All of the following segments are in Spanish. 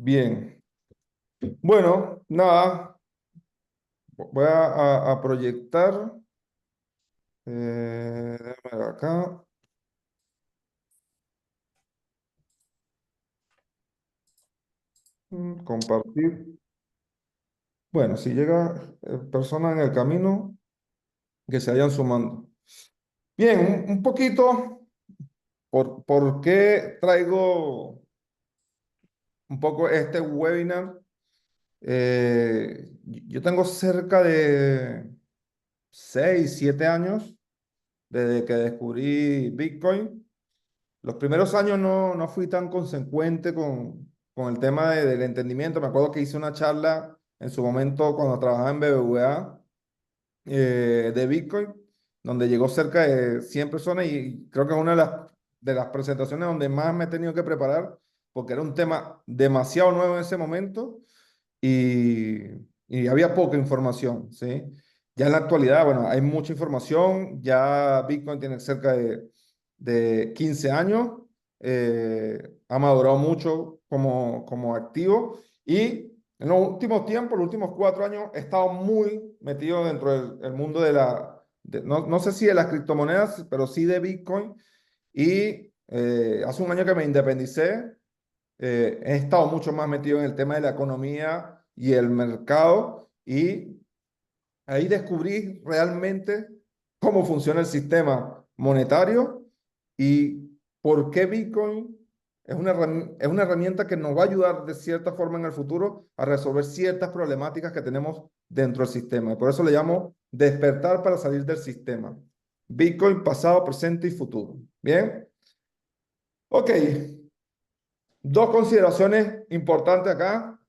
Bien. Bueno, nada, voy a proyectar. Déjame ver acá. Compartir. Bueno, si llega personas en el camino, que se vayan sumando. Bien, un poquito por qué traigo un poco este webinar. Yo tengo cerca de 6 7 años desde que descubrí Bitcoin. Los primeros años no fui tan consecuente con el tema del entendimiento. Me acuerdo que hice una charla en su momento cuando trabajaba en BBVA de Bitcoin, donde llegó cerca de 100 personas y creo que es una de las presentaciones donde más me he tenido que preparar porque era un tema demasiado nuevo en ese momento y, y había poca información, ¿sí? Ya en la actualidad, bueno, hay mucha información, ya Bitcoin tiene cerca de 15 años, ha madurado mucho como activo y en los últimos tiempos, los últimos 4 años, he estado muy metido dentro del el mundo no sé si de las criptomonedas, pero sí de Bitcoin y hace un año que me independicé, he estado mucho más metido en el tema de la economía y el mercado y ahí descubrí realmente cómo funciona el sistema monetario y por qué Bitcoin es una herramienta que nos va a ayudar de cierta forma en el futuro a resolver ciertas problemáticas que tenemos dentro del sistema. Y por eso le llamo despertar para salir del sistema. Bitcoin pasado, presente y futuro. Bien. Ok. Dos consideraciones importantes acá.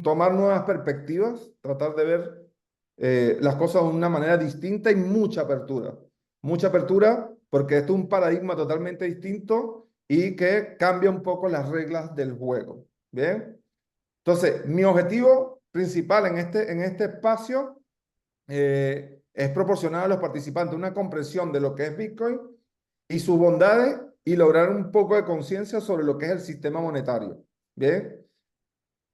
Tomar nuevas perspectivas, tratar de ver las cosas de una manera distinta y mucha apertura. Mucha apertura porque esto es un paradigma totalmente distinto y que cambia un poco las reglas del juego. ¿Bien? Entonces, mi objetivo principal en este espacio es proporcionar a los participantes una comprensión de lo que es Bitcoin y sus bondades y lograr un poco de conciencia sobre lo que es el sistema monetario. ¿Bien?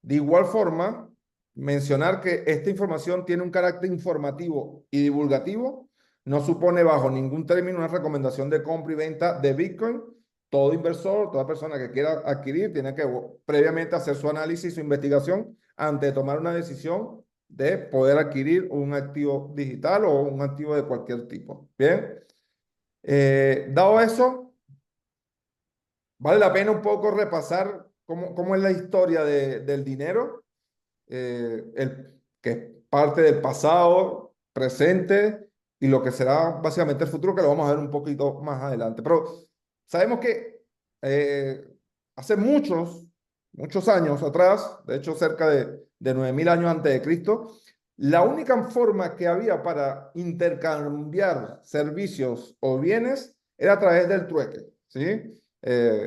De igual forma, mencionar que esta información tiene un carácter informativo y divulgativo, no supone bajo ningún término una recomendación de compra y venta de Bitcoin. Todo inversor, toda persona que quiera adquirir, tiene que previamente hacer su análisis, su investigación, antes de tomar una decisión de poder adquirir un activo digital o un activo de cualquier tipo. Bien, dado eso, vale la pena un poco repasar cómo es la historia del dinero, que es parte del pasado, presente y lo que será básicamente el futuro, que lo vamos a ver un poquito más adelante. Pero sabemos que eh, hace muchos años atrás, de hecho cerca de 9000 años antes de Cristo, la única forma que había para intercambiar servicios o bienes era a través del trueque, ¿sí?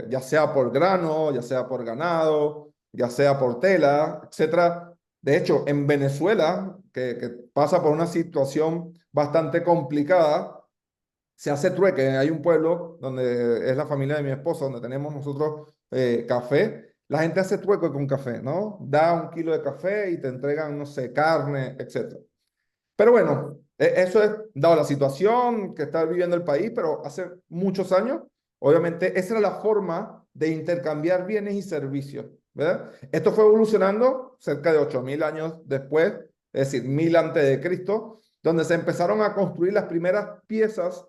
Ya sea por grano, ya sea por ganado, ya sea por tela, etcétera. De hecho, en Venezuela, que pasa por una situación bastante complicada, se hace trueque. Hay un pueblo donde es la familia de mi esposa, donde tenemos nosotros café. La gente hace trueque con café, ¿no? Da 1 kilo de café y te entregan, no sé, carne, etcétera. Pero bueno, eso es dado la situación que está viviendo el país, pero hace muchos años, obviamente, esa era la forma de intercambiar bienes y servicios, ¿verdad? Esto fue evolucionando cerca de 8000 años después, es decir, 1000 antes de Cristo, donde se empezaron a construir las primeras piezas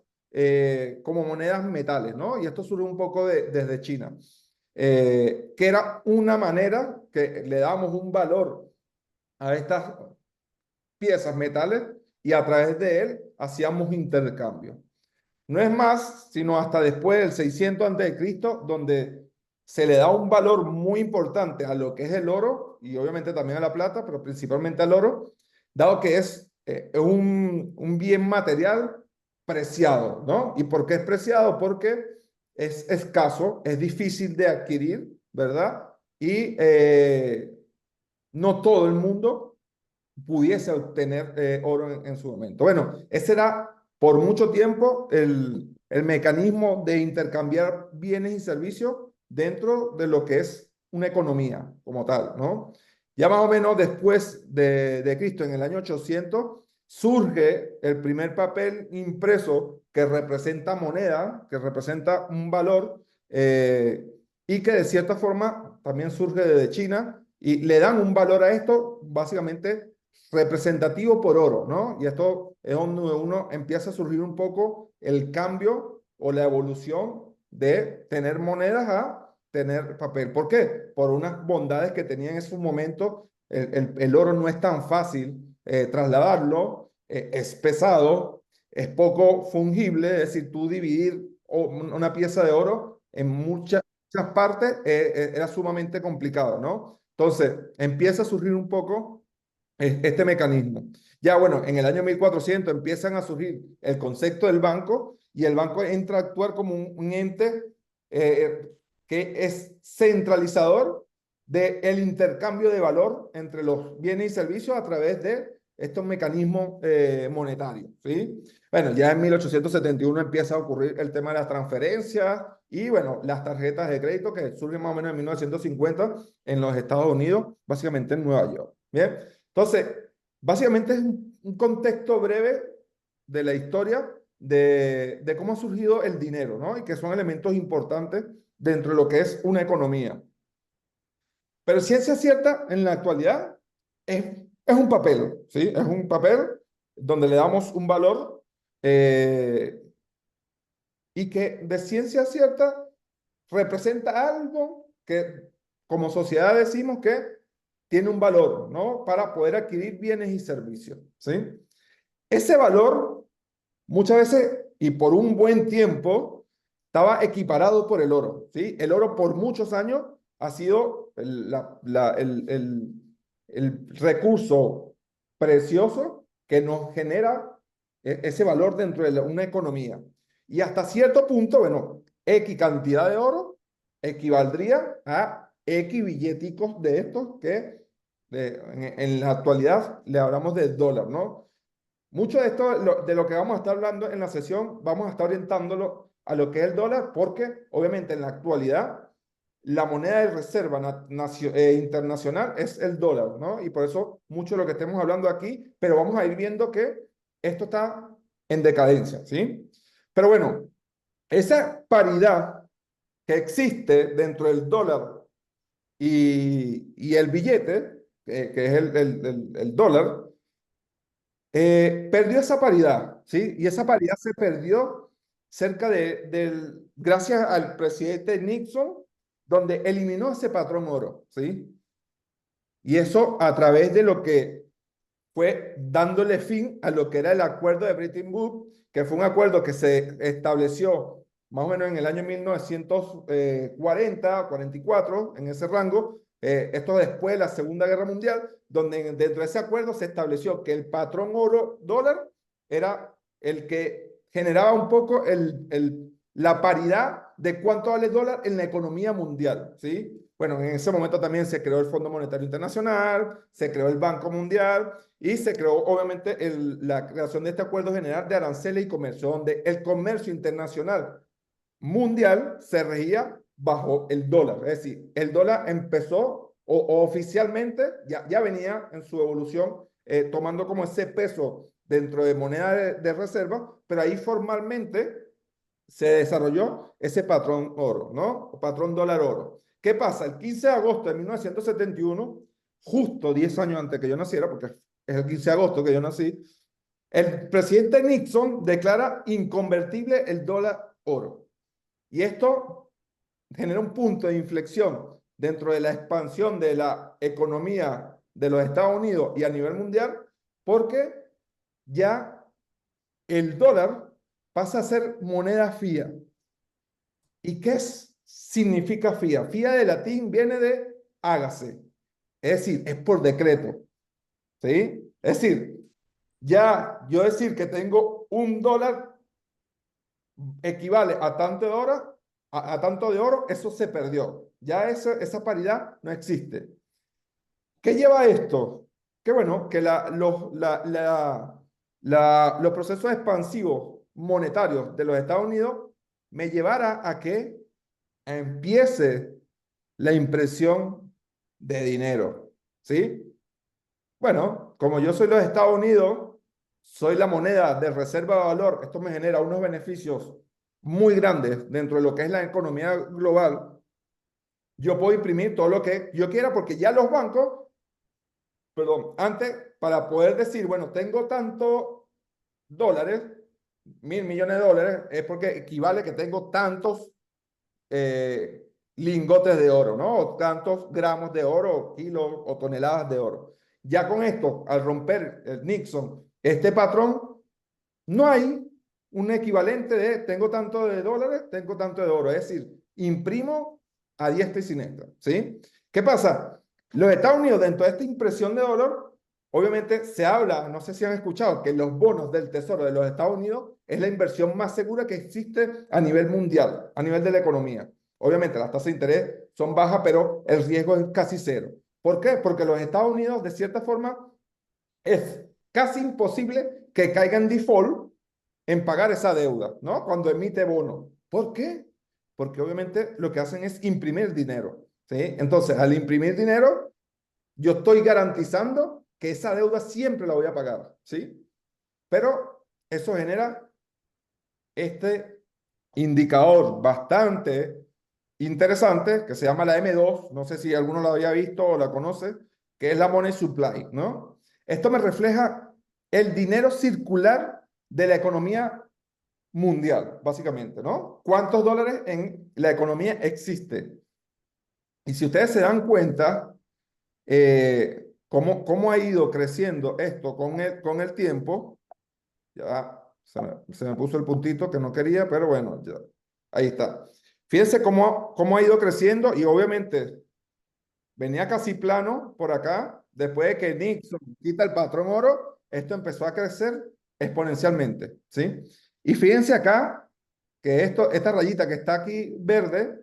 como monedas metales, ¿no? Y esto surgió un poco desde China, que era una manera que le damos un valor a estas piezas, metales, y a través de él hacíamos intercambio. No es más, sino hasta después del 600 antes de Cristo, donde se le da un valor muy importante a lo que es el oro y obviamente también a la plata, pero principalmente al oro, dado que es un bien material preciado, ¿no? ¿Y por qué es preciado? Porque es escaso, es difícil de adquirir, ¿verdad? Y no todo el mundo pudiese obtener oro en su momento. Bueno, ese era por mucho tiempo el mecanismo de intercambiar bienes y servicios dentro de lo que es una economía como tal, ¿no? Ya más o menos después de Cristo, en el año 800, surge el primer papel impreso que representa moneda, que representa un valor, y que de cierta forma también surge desde China y le dan un valor a esto básicamente representativo por oro, ¿no? Y esto es donde uno empieza a surgir un poco el cambio o la evolución de tener monedas a tener papel. ¿Por qué? Por unas bondades que tenía en su momento. El oro no es tan fácil trasladarlo, es pesado, es poco fungible, es decir, tú dividir una pieza de oro en muchas partes era sumamente complicado, ¿no? Entonces, empieza a surgir un poco este mecanismo. Ya bueno, en el año 1400 empiezan a surgir el concepto del banco y el banco entra a actuar como un ente eh, que es centralizador del intercambio de valor entre los bienes y servicios a través de estos mecanismos monetarios, ¿sí? Bueno, ya en 1871 empieza a ocurrir el tema de las transferencias y, bueno, las tarjetas de crédito que surgen más o menos en 1950 en los Estados Unidos, básicamente en Nueva York. Bien, entonces, básicamente es un contexto breve de la historia de cómo ha surgido el dinero, ¿no? Y que son elementos importantes dentro de lo que es una economía. Pero ciencia cierta, en la actualidad, es un papel, ¿sí? Es un papel donde le damos un valor eh, y que de ciencia cierta representa algo que como sociedad decimos que tiene un valor, ¿no? Para poder adquirir bienes y servicios, ¿sí? Ese valor muchas veces y por un buen tiempo estaba equiparado por el oro, ¿sí? El oro por muchos años ha sido el recurso precioso que nos genera ese valor dentro de una economía. Y hasta cierto punto, bueno, X cantidad de oro equivaldría a X billeticos de estos que en la actualidad le hablamos de dólar, ¿no? Mucho de esto, de lo que vamos a estar hablando en la sesión, vamos a estar orientándolo a lo que es el dólar, porque obviamente en la actualidad la moneda de reserva internacional es el dólar, ¿no? Y por eso mucho de lo que estemos hablando aquí, pero vamos a ir viendo que esto está en decadencia, ¿sí? Pero bueno, esa paridad que existe dentro del dólar y el billete, que es el dólar, perdió esa paridad, ¿sí? Y esa paridad se perdió gracias al presidente Nixon, donde eliminó ese patrón oro, ¿sí? Y eso a través de lo que fue dándole fin a lo que era el acuerdo de Bretton Woods, que fue un acuerdo que se estableció más o menos en el año 1940, 44, en ese rango, esto después de la Segunda Guerra Mundial, donde dentro de ese acuerdo se estableció que el patrón oro-dólar era el que generaba un poco la paridad de cuánto vale el dólar en la economía mundial, ¿sí? Bueno, en ese momento también se creó el Fondo Monetario Internacional, se creó el Banco Mundial y se creó obviamente la creación de este Acuerdo General de Aranceles y Comercio, donde el comercio internacional mundial se regía bajo el dólar. Es decir, el dólar empezó o oficialmente ya venía en su evolución tomando como ese peso dentro de moneda de reserva, pero ahí formalmente se desarrolló ese patrón oro, ¿no? O patrón dólar oro. ¿Qué pasa? El 15 de agosto de 1971, justo 10 años antes que yo naciera, porque es el 15 de agosto que yo nací, el presidente Nixon declara inconvertible el dólar oro. Y esto genera un punto de inflexión dentro de la expansión de la economía de los Estados Unidos y a nivel mundial, porque ya el dólar pasa a ser moneda fía. ¿Y qué significa fía? Fía de latín viene de hágase, es decir, es por decreto, ¿sí? Es decir, ya yo decir que tengo un dólar equivale a tanto de oro, tanto de oro, eso se perdió. Ya esa paridad no existe. ¿Qué lleva a esto? Que bueno, que los procesos expansivos monetarios de los Estados Unidos me llevara a que empiece la impresión de dinero, ¿sí? Bueno, como yo soy los Estados Unidos, soy la moneda de reserva de valor, esto me genera unos beneficios muy grandes dentro de lo que es la economía global. Yo puedo imprimir todo lo que yo quiera porque ya los bancos, perdón, antes, para poder decir, bueno, tengo tantos dólares, 1.000 millones de dólares, es porque equivale que tengo tantos lingotes de oro, ¿no? O tantos gramos de oro, o kilos o toneladas de oro. Ya con esto, al romper el Nixon este patrón, no hay un equivalente de tengo tanto de dólares, tengo tanto de oro. Es decir, imprimo a diestra y siniestra, ¿sí? ¿Qué pasa? Los Estados Unidos, dentro de esta impresión de dólar, obviamente se habla, no sé si han escuchado, que los bonos del Tesoro de los Estados Unidos es la inversión más segura que existe a nivel mundial, a nivel de la economía. Obviamente las tasas de interés son bajas, pero el riesgo es casi cero. ¿Por qué? Porque los Estados Unidos, de cierta forma, es casi imposible que caiga en default en pagar esa deuda, ¿no? Cuando emite bono. ¿Por qué? Porque obviamente lo que hacen es imprimir dinero, ¿sí? Entonces, al imprimir dinero, yo estoy garantizando que esa deuda siempre la voy a pagar, ¿sí? Pero eso genera este indicador bastante interesante que se llama la M2, no sé si alguno la había visto o la conoce, que es la money supply, ¿no? Esto me refleja el dinero circular de la economía mundial, básicamente, ¿no? ¿Cuántos dólares en la economía existe? Y si ustedes se dan cuenta, cómo ha ido creciendo esto con el tiempo, ya se me puso el puntito que no quería, pero bueno, ya, ahí está. Fíjense cómo ha ido creciendo y obviamente venía casi plano por acá. Después de que Nixon quita el patrón oro, esto empezó a crecer exponencialmente, ¿sí? Y fíjense acá que esta rayita que está aquí verde,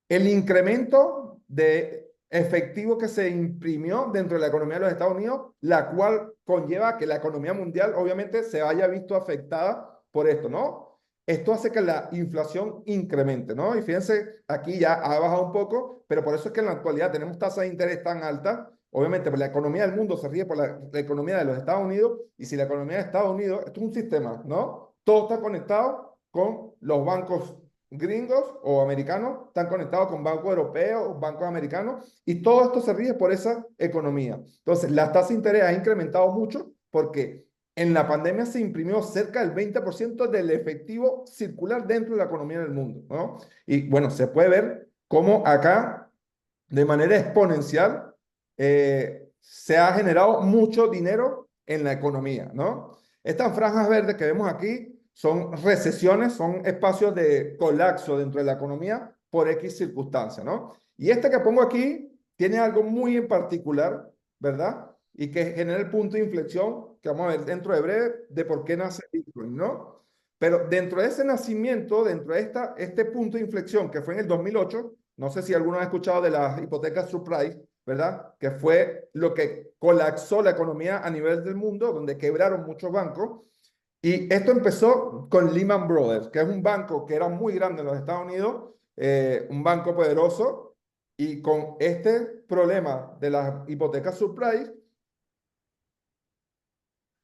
el incremento de efectivo que se imprimió dentro de la economía de los Estados Unidos, la cual conlleva que la economía mundial obviamente se haya visto afectada por esto, ¿no? Esto hace que la inflación incremente, ¿no? Y fíjense, aquí ya ha bajado un poco, pero por eso es que en la actualidad tenemos tasas de interés tan altas. Obviamente, pues la economía del mundo se rige por la economía de los Estados Unidos, y si la economía de Estados Unidos, esto es un sistema, ¿no? Todo está conectado con los bancos gringos o americanos, están conectados con bancos europeos, bancos americanos, y todo esto se rige por esa economía. Entonces, la tasa de interés ha incrementado mucho porque en la pandemia se imprimió cerca del 20% del efectivo circular dentro de la economía del mundo, ¿no? Y bueno, se puede ver cómo acá, de manera exponencial, se ha generado mucho dinero en la economía, ¿no? Estas franjas verdes que vemos aquí son recesiones, son espacios de colapso dentro de la economía por X circunstancia, ¿no? Y este que pongo aquí tiene algo muy en particular, ¿verdad? Y que genera el punto de inflexión que vamos a ver dentro de breve de por qué nace Bitcoin, ¿no? Pero dentro de ese nacimiento, dentro de este punto de inflexión que fue en el 2008, no sé si alguno ha escuchado de las hipotecas subprime, ¿verdad? Que fue lo que colapsó la economía a nivel del mundo, donde quebraron muchos bancos. Y esto empezó con Lehman Brothers, que es un banco que era muy grande en los Estados Unidos, un banco poderoso, y con este problema de las hipotecas subprime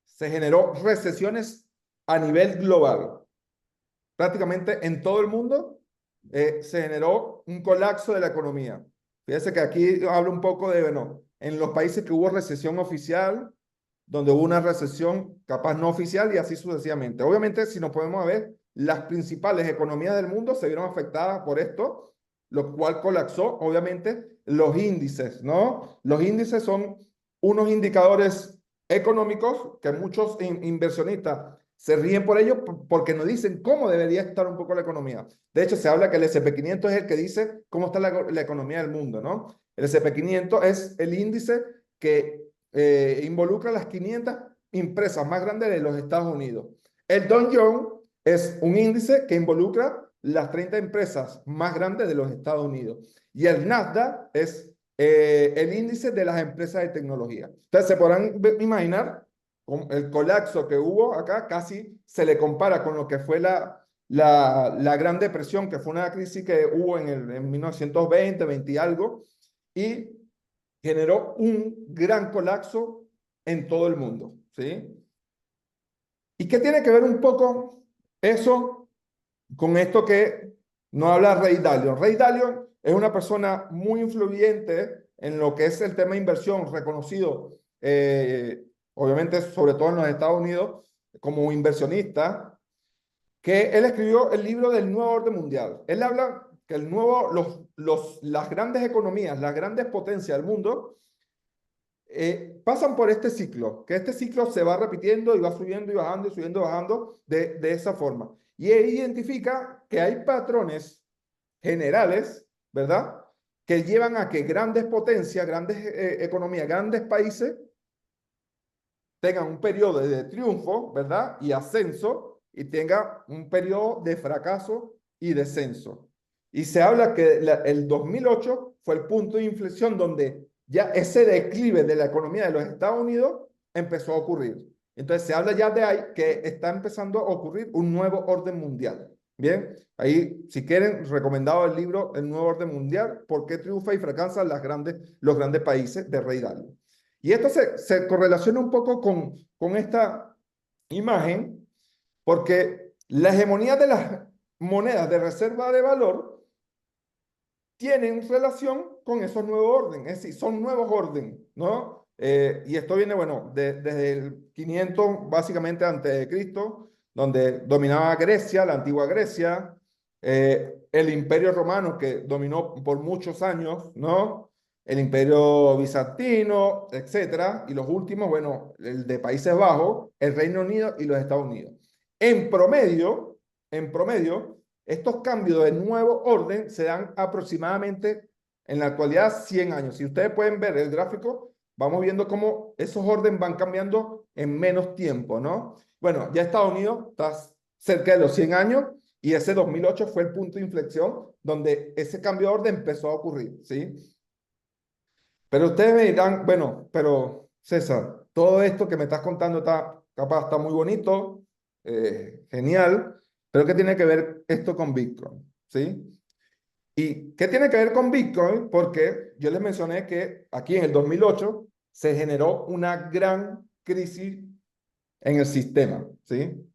se generó recesiones a nivel global. Prácticamente en todo el mundo se generó un colapso de la economía. Fíjense que aquí hablo un poco de, bueno, en los países que hubo recesión oficial, donde hubo una recesión capaz no oficial y así sucesivamente. Obviamente, si nos podemos ver, las principales economías del mundo se vieron afectadas por esto, lo cual colapsó, obviamente, los índices, ¿no? Los índices son unos indicadores económicos que muchos inversionistas se ríen por ello porque nos dicen cómo debería estar un poco la economía. De hecho, se habla que el S&P 500 es el que dice cómo está la economía del mundo, ¿no? El S&P 500 es el índice que involucra las 500 empresas más grandes de los Estados Unidos. El Dow Jones es un índice que involucra las 30 empresas más grandes de los Estados Unidos. Y el Nasdaq es el índice de las empresas de tecnología. Entonces, se podrán imaginar con el colapso que hubo acá, casi se le compara con lo que fue la Gran Depresión, que fue una crisis que hubo en 1920, 20 y algo, y generó un gran colapso en todo el mundo, ¿sí? ¿Y qué tiene que ver un poco eso con esto que no habla Ray Dalio? Ray Dalio es una persona muy influyente en lo que es el tema de inversión, reconocido, obviamente, sobre todo en los Estados Unidos, como inversionista, que él escribió el libro del nuevo orden mundial. Él habla que las grandes economías, las grandes potencias del mundo, pasan por este ciclo, que este ciclo se va repitiendo y va subiendo y bajando y subiendo y bajando de esa forma. Y él identifica que hay patrones generales, ¿verdad? Que llevan a que grandes potencias, grandes economías, grandes países tengan un periodo de triunfo, ¿verdad? Y ascenso, y tenga un periodo de fracaso y descenso. Y se habla que el 2008 fue el punto de inflexión donde ya ese declive de la economía de los Estados Unidos empezó a ocurrir. Entonces se habla ya de ahí que está empezando a ocurrir un nuevo orden mundial. Bien, ahí si quieren, recomendado el libro El nuevo orden mundial, ¿por qué triunfa y fracasan los grandes países de Ray Dalio? Y esto se correlaciona un poco con esta imagen, porque la hegemonía de las monedas de reserva de valor tienen relación con esos nuevos órdenes, es decir, son nuevos órdenes, ¿no? Y esto viene, bueno, desde el 500, básicamente antes de Cristo, donde dominaba Grecia, la antigua Grecia, el Imperio Romano, que dominó por muchos años, ¿no? El Imperio Bizantino, etcétera, y los últimos, bueno, el de Países Bajos, el Reino Unido y los Estados Unidos. En promedio, estos cambios de nuevo orden se dan aproximadamente en la actualidad 100 años. Si ustedes pueden ver el gráfico, vamos viendo cómo esos órdenes van cambiando en menos tiempo, ¿no? Bueno, ya Estados Unidos está cerca de los 100 años y ese 2008 fue el punto de inflexión donde ese cambio de orden empezó a ocurrir, ¿sí? Pero ustedes me dirán, bueno, pero César, todo esto que me estás contando está, capaz, está muy bonito, genial, pero ¿qué tiene que ver esto con Bitcoin? ¿Sí? ¿Y qué tiene que ver con Bitcoin? Porque yo les mencioné que aquí en el 2008 se generó una gran crisis en el sistema, ¿sí?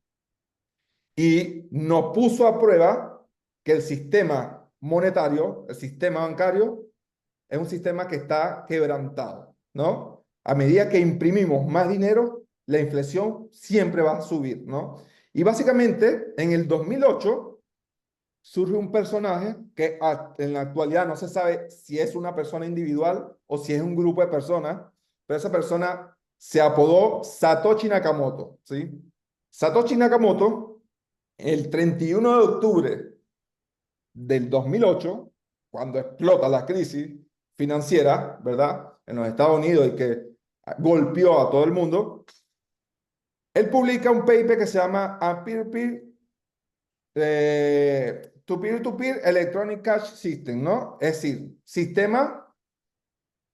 Y nos puso a prueba que el sistema monetario, el sistema bancario, es un sistema que está quebrantado, ¿no? A medida que imprimimos más dinero, la inflación siempre va a subir, ¿no? Y básicamente, en el 2008 surge un personaje que en la actualidad no se sabe si es una persona individual o si es un grupo de personas, pero esa persona se apodó Satoshi Nakamoto, ¿sí? Satoshi Nakamoto, el 31 de octubre del 2008, cuando explota la crisis financiera, ¿verdad? En los Estados Unidos y que golpeó a todo el mundo, él publica un paper que se llama A Peer-to-Peer To-Peer-to-Peer Electronic Cash System, ¿no? Es decir, sistema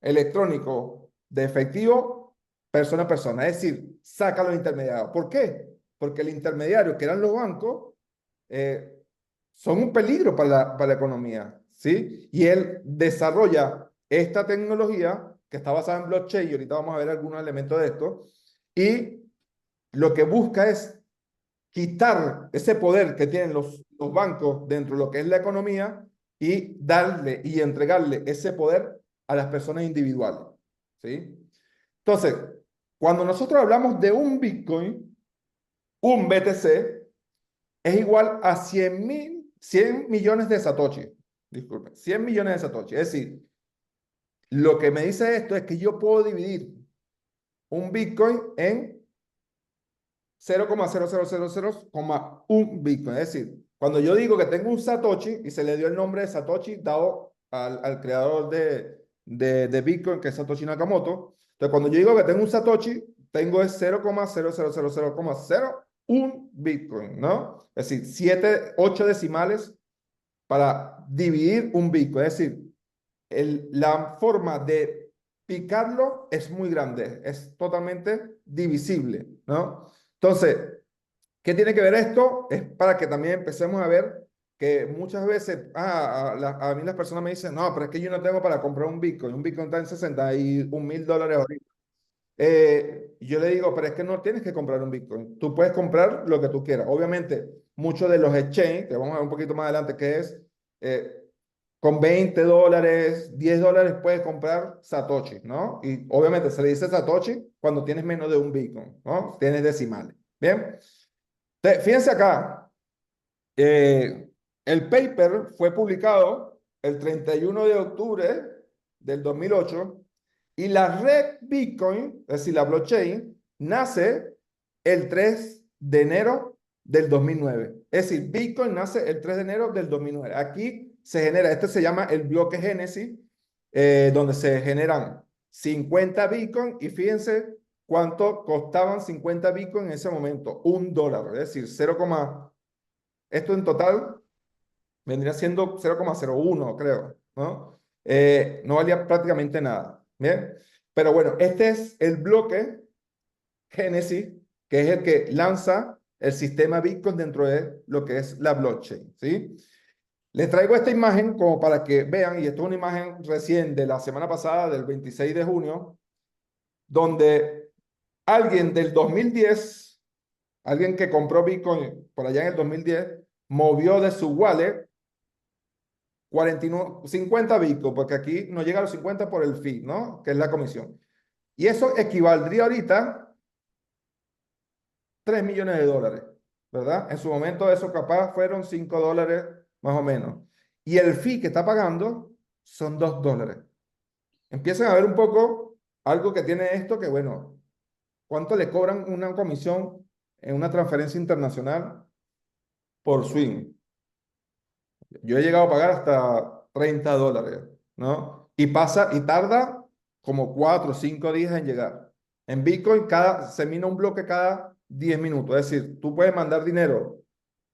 electrónico de efectivo persona a persona, es decir, saca a los intermediarios. ¿Por qué? Porque el intermediario, que eran los bancos, eh, son un peligro para la economía, ¿sí? Y él desarrolla esta tecnología que está basada en blockchain, y ahorita vamos a ver algunos elementos de esto, y lo que busca es quitar ese poder que tienen los bancos dentro de lo que es la economía y darle y entregarle ese poder a las personas individuales, ¿sí? Entonces, cuando nosotros hablamos de un Bitcoin, un BTC, es igual a 100 millones de Satoshi. Disculpen, 100 millones de Satoshi. Es decir, lo que me dice esto es que yo puedo dividir un Bitcoin en 0,0000,1 Bitcoin. Es decir, cuando yo digo que tengo un Satoshi y se le dio el nombre de Satoshi dado al creador de Bitcoin, que es Satoshi Nakamoto, entonces cuando yo digo que tengo un Satoshi, tengo es 0,0000,01 Bitcoin, ¿no? Es decir, 8 decimales para dividir un Bitcoin. Es decir, la forma de picarlo es muy grande, es totalmente divisible, ¿no? Entonces, ¿Qué tiene que ver esto? Es para que también empecemos a ver que muchas veces, a mí las personas me dicen, no, pero es que yo no tengo para comprar un Bitcoin. Un Bitcoin está en $61.000 ahorita. Yo le digo, pero es que no tienes que comprar un Bitcoin. Tú puedes comprar lo que tú quieras. Obviamente, muchos de los exchange, que vamos a ver un poquito más adelante, que es con $20, $10 puedes comprar Satoshi, ¿no? Y obviamente se le dice Satoshi cuando tienes menos de un Bitcoin, ¿no? Tienes decimales. Bien. Fíjense acá, eh, el paper fue publicado el 31 de octubre del 2008 y la red Bitcoin, es decir, la blockchain, nace el 3 de enero del 2009. Es decir, Bitcoin nace el 3 de enero del 2009. Aquí se genera, este se llama el bloque Génesis, donde se generan 50 Bitcoin y fíjense cuánto costaban 50 Bitcoin en ese momento, $1, es decir, 0, esto en total vendría siendo 0,01, creo, ¿no? No valía prácticamente nada, ¿bien? Pero bueno, este es el bloque Génesis, que es el que lanza el sistema Bitcoin dentro de lo que es la blockchain, ¿sí? Les traigo esta imagen como para que vean, y esto es una imagen recién de la semana pasada, del 26 de junio, donde alguien del 2010, alguien que compró Bitcoin por allá en el 2010, movió de su wallet 49, 50 Bitcoin, porque aquí no llega a los 50 por el fee, ¿no? Que es la comisión. Y eso equivaldría ahorita a $3 millones, ¿verdad? En su momento eso capaz fueron $5 más o menos. Y el fee que está pagando son $2. Empiezan a ver un poco algo que tiene esto que, bueno, ¿cuánto le cobran una comisión en una transferencia internacional por swing? Yo he llegado a pagar hasta $30, ¿no? Y pasa y tarda como 4 o 5 días en llegar. En Bitcoin se mina un bloque cada 10 minutos. Es decir, tú puedes mandar dinero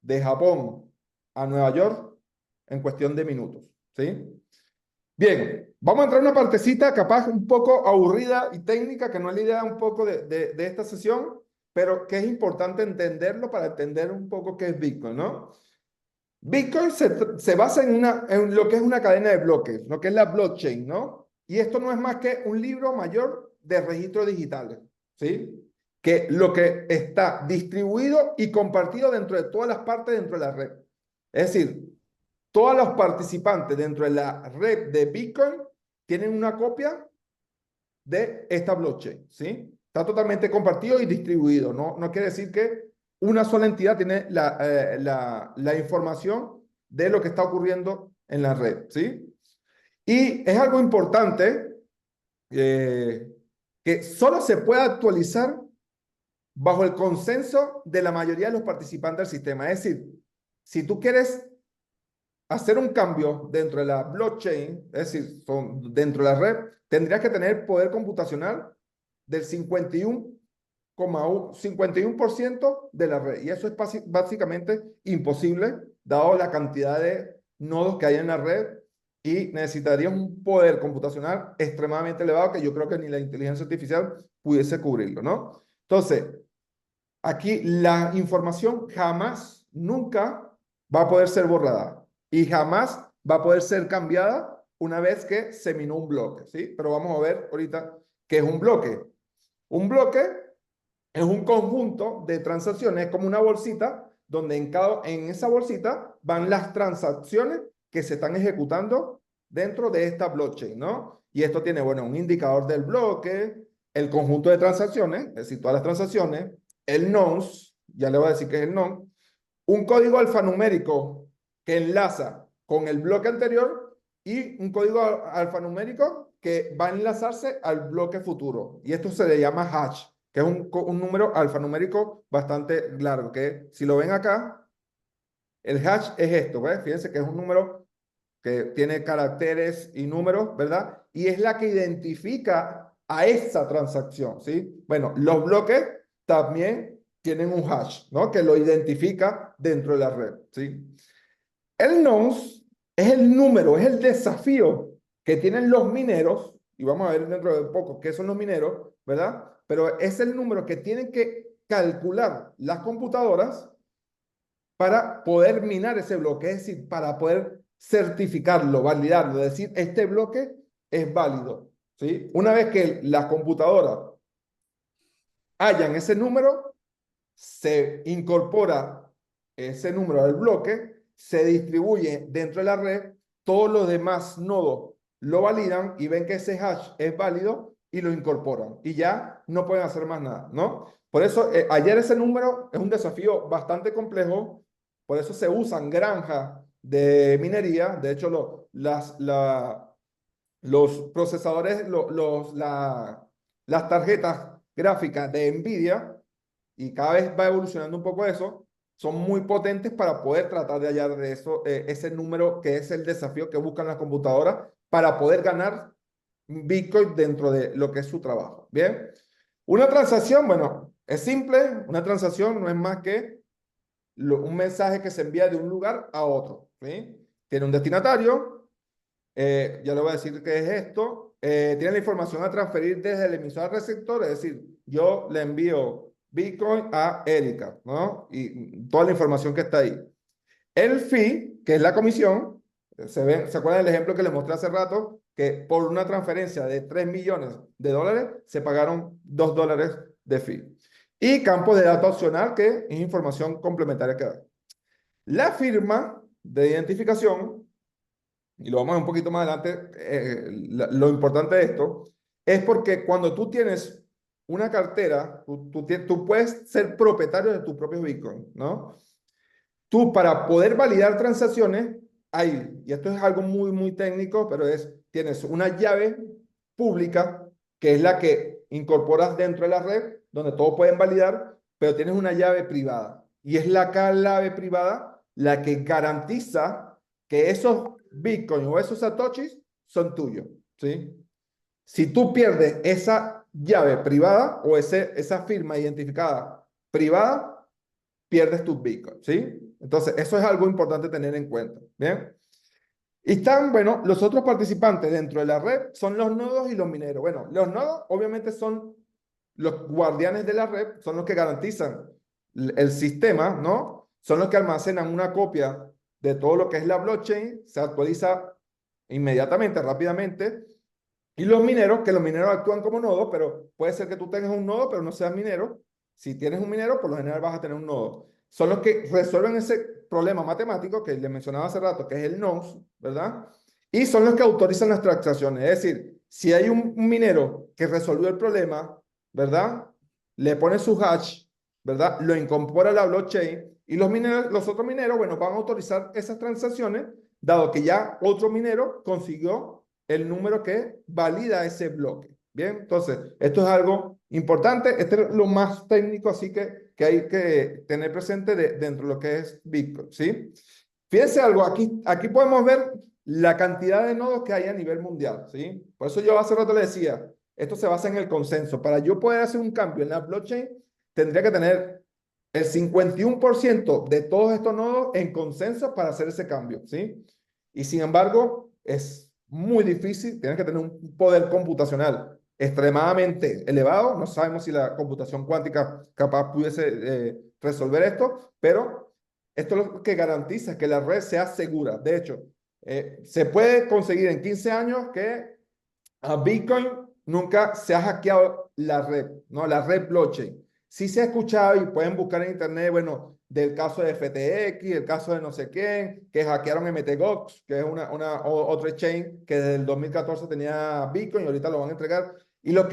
de Japón a Nueva York en cuestión de minutos, ¿sí? Bien, vamos a entrar en una partecita capaz un poco aburrida y técnica, que no es la idea un poco de esta sesión, pero que es importante entenderlo para entender un poco qué es Bitcoin, ¿no? Bitcoin se basa en lo que es una cadena de bloques, lo que es la blockchain, ¿no? Y esto no es más que un libro mayor de registros digitales, ¿sí? Que lo que está distribuido y compartido dentro de todas las partes dentro de la red. Es decir, todos los participantes dentro de la red de Bitcoin tienen una copia de esta blockchain, ¿sí? Está totalmente compartido y distribuido, ¿no? No quiere decir que una sola entidad tiene la información de lo que está ocurriendo en la red, ¿sí? Y es algo importante eh, que solo se puede actualizar bajo el consenso de la mayoría de los participantes del sistema. Es decir, si tú quieres hacer un cambio dentro de la blockchain, es decir, dentro de la red, tendrías que tener poder computacional del 51,51% de la red. Y eso es básicamente imposible, dado la cantidad de nodos que hay en la red, y necesitarías un poder computacional extremadamente elevado que yo creo que ni la inteligencia artificial pudiese cubrirlo, ¿no? Entonces, aquí la información jamás, nunca va a poder ser borrada y jamás va a poder ser cambiada una vez que se minó un bloque, ¿sí? Pero vamos a ver ahorita qué es un bloque. Un bloque es un conjunto de transacciones, como una bolsita, donde en esa bolsita van las transacciones que se están ejecutando dentro de esta blockchain, ¿no? Y esto tiene, bueno, un indicador del bloque, el conjunto de transacciones, es decir, todas las transacciones, el nonce, ya le voy a decir que es el nonce, un código alfanumérico que enlaza con el bloque anterior y un código alfanumérico que va a enlazarse al bloque futuro. Y esto se le llama hash, que es un número alfanumérico bastante largo, que si lo ven acá, el hash es esto, ¿ves? Fíjense que es un número que tiene caracteres y números, ¿verdad? Y es la que identifica a esa transacción, ¿sí? Bueno, los bloques también tienen un hash, ¿no? Que lo identifica dentro de la red, ¿sí? El nonce es el número, es el desafío que tienen los mineros, y vamos a ver dentro de poco qué son los mineros, ¿verdad? Pero es el número que tienen que calcular las computadoras para poder minar ese bloque, es decir, para poder certificarlo, validarlo, decir, este bloque es válido, ¿sí? Una vez que las computadoras hallan ese número, se incorpora ese número del bloque, se distribuye dentro de la red, todos los demás nodos lo validan y ven que ese hash es válido y lo incorporan. Y ya no pueden hacer más nada, ¿no? Por eso, hallar ese número es un desafío bastante complejo, por eso se usan granjas de minería. De hecho, los procesadores, las tarjetas gráficas de NVIDIA, y cada vez va evolucionando un poco eso, son muy potentes para poder tratar de hallar de eso, ese número que es el desafío que buscan las computadoras para poder ganar Bitcoin dentro de lo que es su trabajo. Bien, una transacción, bueno, es simple, una transacción no es más que un mensaje que se envía de un lugar a otro, ¿sí? Tiene un destinatario, ya le voy a decir qué es esto. Tiene la información a transferir desde el emisor al receptor, es decir, yo le envío Bitcoin a Erika, ¿no? Y toda la información que está ahí. El fee, que es la comisión, ¿se acuerdan del ejemplo que les mostré hace rato? Que por una transferencia de 3 millones de dólares se pagaron $2 de fee. Y campo de datos opcional, que es información complementaria que da. La firma de identificación, y lo vamos a ver un poquito más adelante, lo importante de esto, es porque cuando tú tienes una cartera, tú puedes ser propietario de tus propios Bitcoin, ¿no? Tú para poder validar transacciones, y esto es algo muy, muy técnico, pero tienes una llave pública, que es la que incorporas dentro de la red, donde todos pueden validar, pero tienes una llave privada. Y es la clave privada la que garantiza que esos Bitcoin o esos Satoshis son tuyos, ¿sí? Si tú pierdes esa llave privada o esa firma identificada privada, pierdes tus Bitcoin, ¿sí? Entonces, eso es algo importante tener en cuenta, ¿bien? Y están, bueno, los otros participantes dentro de la red son los nodos y los mineros. Bueno, los nodos obviamente son los guardianes de la red, son los que garantizan el sistema, ¿no? Son los que almacenan una copia de todo lo que es la blockchain, se actualiza inmediatamente, rápidamente. Y los mineros, que los mineros actúan como nodos, pero puede ser que tú tengas un nodo, pero no seas minero. Si tienes un minero, por lo general vas a tener un nodo. Son los que resuelven ese problema matemático que les mencionaba hace rato, que es el nonce, ¿verdad? Y son los que autorizan las transacciones. Es decir, si hay un minero que resolvió el problema, ¿verdad? Le pone su hash, ¿verdad? Lo incorpora a la blockchain y los otros mineros, bueno, van a autorizar esas transacciones, dado que ya otro minero consiguió el número que valida ese bloque. Bien, entonces, esto es algo importante. Este es lo más técnico, así que hay que tener presente dentro de lo que es Bitcoin, ¿sí? Fíjense algo, aquí podemos ver la cantidad de nodos que hay a nivel mundial, ¿sí? Por eso yo hace rato le decía, esto se basa en el consenso. Para yo poder hacer un cambio en la blockchain, tendría que tener el 51% de todos estos nodos en consenso para hacer ese cambio, ¿sí? Y sin embargo, es muy difícil, tienes que tener un poder computacional extremadamente elevado. No sabemos si la computación cuántica capaz pudiese resolver esto, pero esto es lo que garantiza que la red sea segura. De hecho, se puede conseguir en 15 años que a Bitcoin nunca se ha hackeado la red, ¿no? La red blockchain. Sí se ha escuchado y pueden buscar en internet, bueno, del caso de FTX, el caso de no sé quién, que hackearon MTGOX, que es otra chain que desde el 2014 tenía Bitcoin y ahorita lo van a entregar. Y lo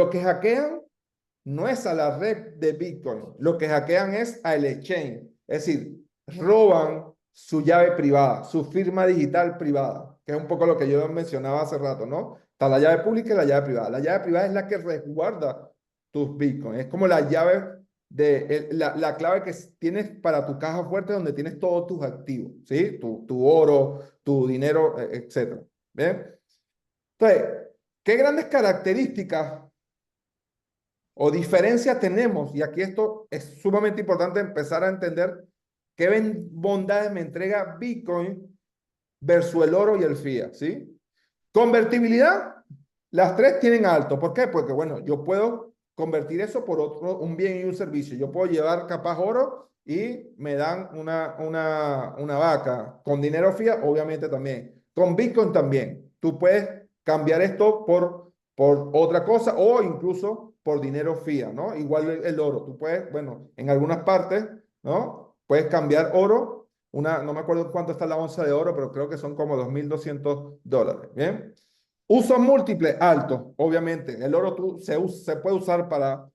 que hackean no es a la red de Bitcoin, lo que hackean es al exchange. Es decir, roban su llave privada, su firma digital privada, que es un poco lo que yo mencionaba hace rato, ¿no? Está la llave pública y la llave privada. La llave privada es la que resguarda tus Bitcoins. Es como la llave la clave que tienes para tu caja fuerte donde tienes todos tus activos, ¿sí? Tu oro, tu dinero, etcétera. ¿Bien? Entonces, ¿qué grandes características o diferencias tenemos? Y aquí esto es sumamente importante empezar a entender qué bondades me entrega Bitcoin versus el oro y el fiat, ¿sí? Convertibilidad, las tres tienen alto. ¿Por qué? Porque, bueno, yo puedo convertir eso por un bien y un servicio. Yo puedo llevar capaz oro y me dan una vaca. Con dinero fiat, obviamente también. Con Bitcoin también. Tú puedes cambiar esto por otra cosa o incluso por dinero fiat, ¿no? Igual el oro. Tú puedes, bueno, en algunas partes, ¿no? Puedes cambiar oro. No me acuerdo cuánto está la onza de oro, pero creo que son como $2.200. ¿Bien? Uso múltiple, alto, obviamente. El oro se puede usar para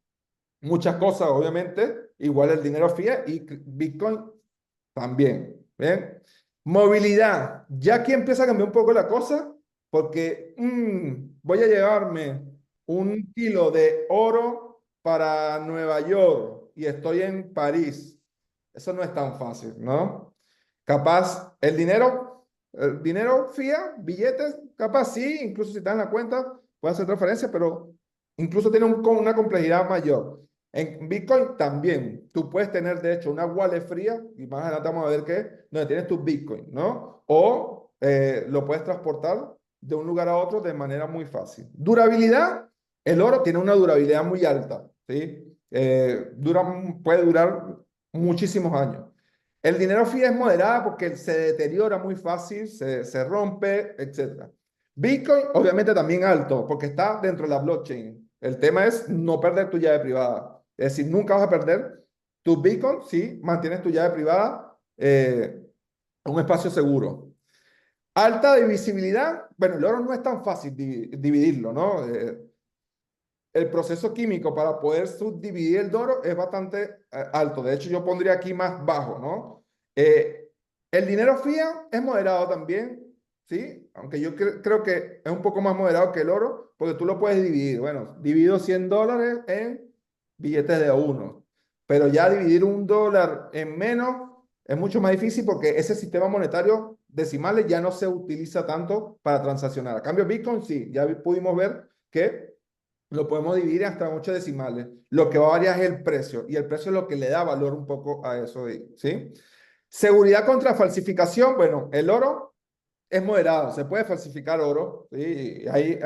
muchas cosas, obviamente. Igual el dinero fiat y Bitcoin también. ¿Bien? Movilidad. Ya aquí empieza a cambiar un poco la cosa porque voy a llevarme 1 kilo de oro para Nueva York y estoy en París. Eso no es tan fácil, ¿no? Capaz el dinero fiat, billetes, capaz sí, incluso si está en la cuenta, puede hacer transferencia, pero incluso tiene una complejidad mayor. En Bitcoin también, tú puedes tener de hecho una wallet fría, y más adelante vamos a ver qué, donde tienes tu Bitcoin, ¿no? O lo puedes transportar de un lugar a otro de manera muy fácil. Durabilidad, el oro tiene una durabilidad muy alta, ¿sí? Puede durar muchísimos años. El dinero fiat es moderado porque se deteriora muy fácil, se rompe, etcétera. Bitcoin, obviamente, también alto porque está dentro de la blockchain. El tema es no perder tu llave privada. Es decir, nunca vas a perder tu Bitcoin si mantienes tu llave privada en un espacio seguro. Alta divisibilidad. Bueno, el oro no es tan fácil dividirlo, ¿no? El proceso químico para poder subdividir el oro es bastante alto. De hecho, yo pondría aquí más bajo, ¿no? Eh, el dinero fiat es moderado también, ¿sí? Aunque yo creo que es un poco más moderado que el oro, porque tú lo puedes dividir. Bueno, divido $100 en billetes de uno, pero ya dividir $1 en menos es mucho más difícil porque ese sistema monetario decimales ya no se utiliza tanto para transaccionar. A cambio, Bitcoin sí, ya pudimos ver que lo podemos dividir hasta 8 decimales. Lo que va a variar es el precio y el precio es lo que le da valor un poco a eso, ¿sí? Seguridad contra falsificación. Bueno, el oro es moderado, se puede falsificar oro, ¿sí? Hay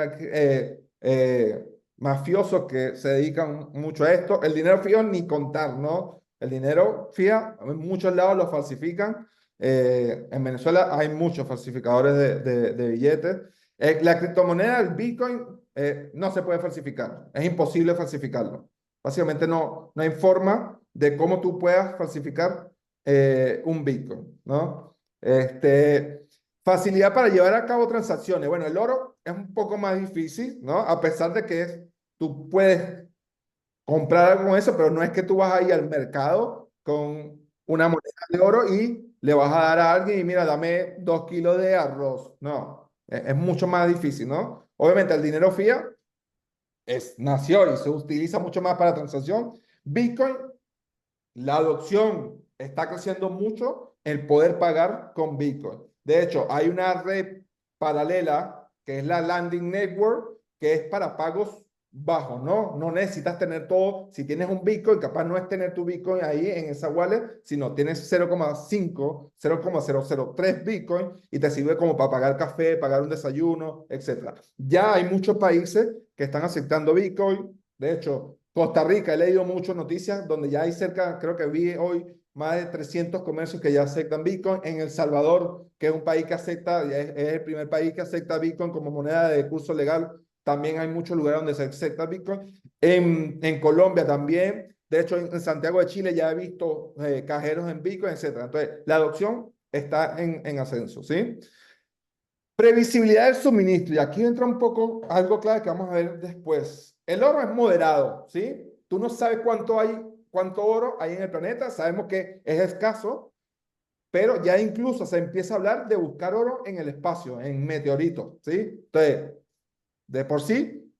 mafiosos que se dedican mucho a esto. El dinero fiat ni contar, ¿no? El dinero fiat en muchos lados lo falsifican. En Venezuela hay muchos falsificadores de billetes. La criptomoneda, el Bitcoin, no se puede falsificar. Es imposible falsificarlo. Básicamente no hay forma de cómo tú puedas falsificar un Bitcoin, ¿no? Facilidad para llevar a cabo transacciones. Bueno, el oro es un poco más difícil, ¿no? A pesar de que tú puedes comprar algo con eso, pero no es que tú vas a ir al mercado con una moneda de oro y le vas a dar a alguien y mira, dame 2 kilos de arroz. No, es mucho más difícil, ¿no? Obviamente el dinero fiat nació y se utiliza mucho más para transacción. Bitcoin, la adopción está creciendo mucho, el poder pagar con Bitcoin. De hecho, hay una red paralela que es la Landing Network, que es para pagos bajos, ¿no? No necesitas tener todo. Si tienes un Bitcoin, capaz no es tener tu Bitcoin ahí en esa wallet, sino tienes 0,5, 0,003 Bitcoin y te sirve como para pagar café, pagar un desayuno, etcétera. Ya hay muchos países que están aceptando Bitcoin. De hecho, Costa Rica, he leído muchas noticias donde ya hay cerca, creo que vi hoy, más de 300 comercios que ya aceptan Bitcoin. En El Salvador, que es un país que acepta, es el primer país que acepta Bitcoin como moneda de curso legal, también hay muchos lugares donde se acepta Bitcoin. En Colombia también. De hecho, en Santiago de Chile ya he visto cajeros en Bitcoin, etcétera. Entonces, la adopción está en ascenso, ¿sí? Previsibilidad del suministro. Y aquí entra un poco algo clave que vamos a ver después. El oro es moderado, ¿sí? Tú no sabes cuánto oro hay en el planeta. Sabemos que es escaso, pero ya incluso se empieza a hablar de buscar oro en el espacio, en meteoritos, ¿sí? Entonces, de por sí,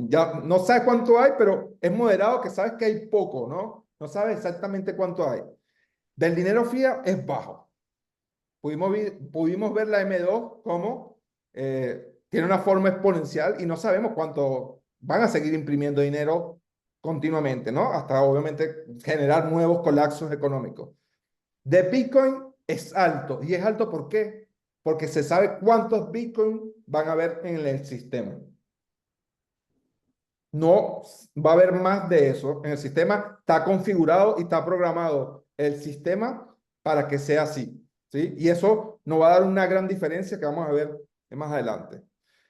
ya no sabes cuánto hay, pero es moderado que sabes que hay poco, ¿no? No sabes exactamente cuánto hay. Del dinero fiat es bajo. Pudimos ver la M2 como tiene una forma exponencial y no sabemos cuánto van a seguir imprimiendo dinero continuamente, ¿no? Hasta obviamente generar nuevos colapsos económicos. De Bitcoin es alto. ¿Y es alto por qué? Porque se sabe cuántos Bitcoin van a haber en el sistema. No va a haber más de eso. En el sistema está configurado y está programado el sistema para que sea así, ¿sí? Y eso nos va a dar una gran diferencia que vamos a ver más adelante.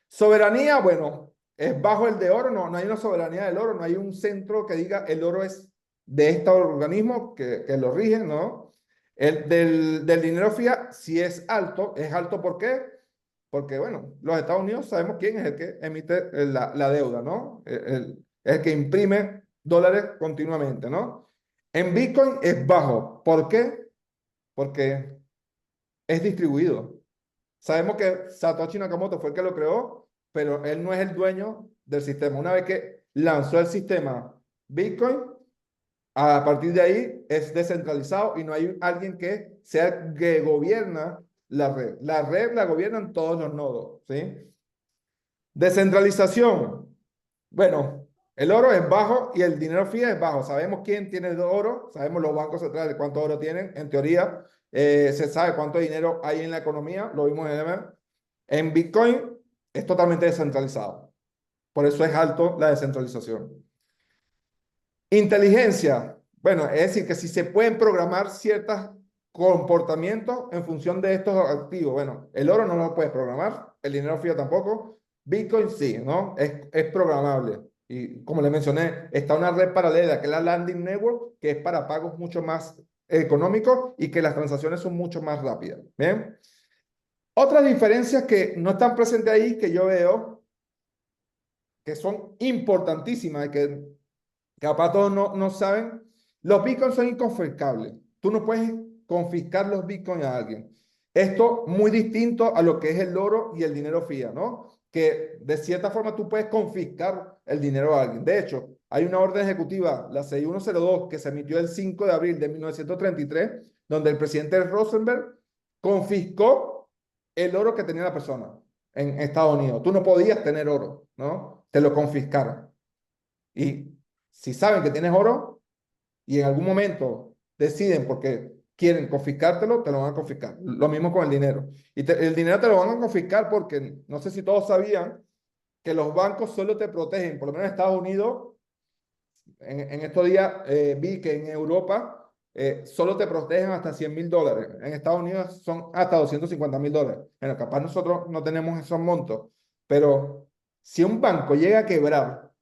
Soberanía, bueno, es bajo el de oro, no hay una soberanía del oro, no hay un centro que diga el oro es de este organismo que lo rigen, ¿no? El del dinero fiat, si es alto ¿por qué? Porque, bueno, los Estados Unidos sabemos quién es el que emite la deuda, ¿no? El que imprime dólares continuamente, ¿no? En Bitcoin es bajo. ¿Por qué? Porque es distribuido. Sabemos que Satoshi Nakamoto fue el que lo creó, pero él no es el dueño del sistema. Una vez que lanzó el sistema Bitcoin, a partir de ahí es descentralizado y no hay alguien que sea que gobierna la red. La red la gobiernan todos los nodos, ¿sí? Descentralización. Bueno, el oro es bajo y el dinero fiat es bajo. Sabemos quién tiene el oro, sabemos los bancos centrales cuánto oro tienen. En teoría, se sabe cuánto dinero hay en la economía, lo vimos en el. En Bitcoin es totalmente descentralizado. Por eso es alto la descentralización. Inteligencia. Bueno, es decir, que si se pueden programar ciertos comportamientos en función de estos activos. Bueno, el oro no lo puedes programar, el dinero fiat tampoco. Bitcoin sí, ¿no? Es programable. Y como les mencioné, está una red paralela, que es la Landing Network, que es para pagos mucho más económicos y que las transacciones son mucho más rápidas. ¿Bien? Otras diferencias que no están presentes ahí, que yo veo, que son importantísimas, que capaz todos no saben, los bitcoins son inconfiscables. Tú no puedes confiscar los bitcoins a alguien. Esto muy distinto a lo que es el oro y el dinero fiat, ¿no? Que de cierta forma tú puedes confiscar el dinero a alguien. De hecho, hay una orden ejecutiva, la 6102, que se emitió el 5 de abril de 1933, donde el presidente Rosenberg confiscó el oro que tenía la persona en Estados Unidos. Tú no podías tener oro, ¿no? Te lo confiscaron. Y si saben que tienes oro y en algún momento deciden porque quieren confiscártelo, te lo van a confiscar. Lo mismo con el dinero. Y el dinero te lo van a confiscar porque no sé si todos sabían que los bancos solo te protegen, por lo menos en Estados Unidos, en estos días vi que en Europa solo te protegen hasta $100,000. En Estados Unidos son hasta $250,000. Bueno, capaz nosotros no tenemos esos montos, pero si un banco llega a quebrar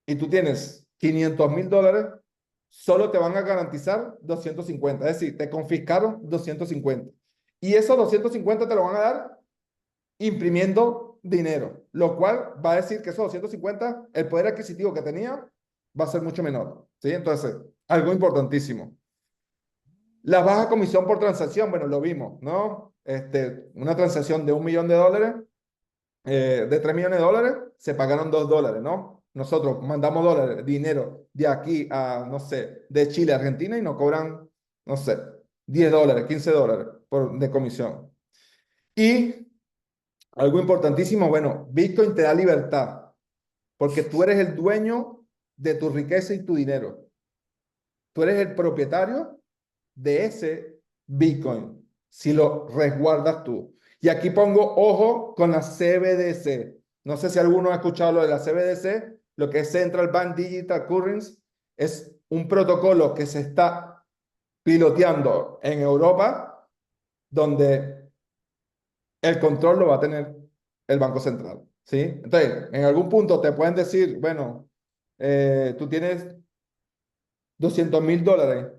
y tú tienes $500,000, solo te van a garantizar 250. Es decir, te confiscaron 250. Y esos 250 te lo van a dar imprimiendo dinero, lo cual va a decir que esos 250, el poder adquisitivo que tenía, va a ser mucho menor. ¿Sí? Entonces, algo importantísimo. La baja comisión por transacción, bueno, lo vimos, ¿no? Una transacción de $1,000,000 de $3,000,000 se pagaron $2, ¿no? Nosotros mandamos dólares, dinero de aquí a, no sé, de Chile a Argentina y nos cobran, no sé, $10, $15 de comisión. Y algo importantísimo, bueno, Bitcoin te da libertad, porque tú eres el dueño de tu riqueza y tu dinero. Tú eres el propietario de ese Bitcoin, si lo resguardas tú. Y aquí pongo ojo con la CBDC. No sé si alguno ha escuchado lo de la CBDC, lo que es Central Bank Digital Currency. Es un protocolo que se está piloteando en Europa, donde el control lo va a tener el Banco Central. ¿Sí? Entonces, en algún punto te pueden decir, bueno, tú tienes $200,000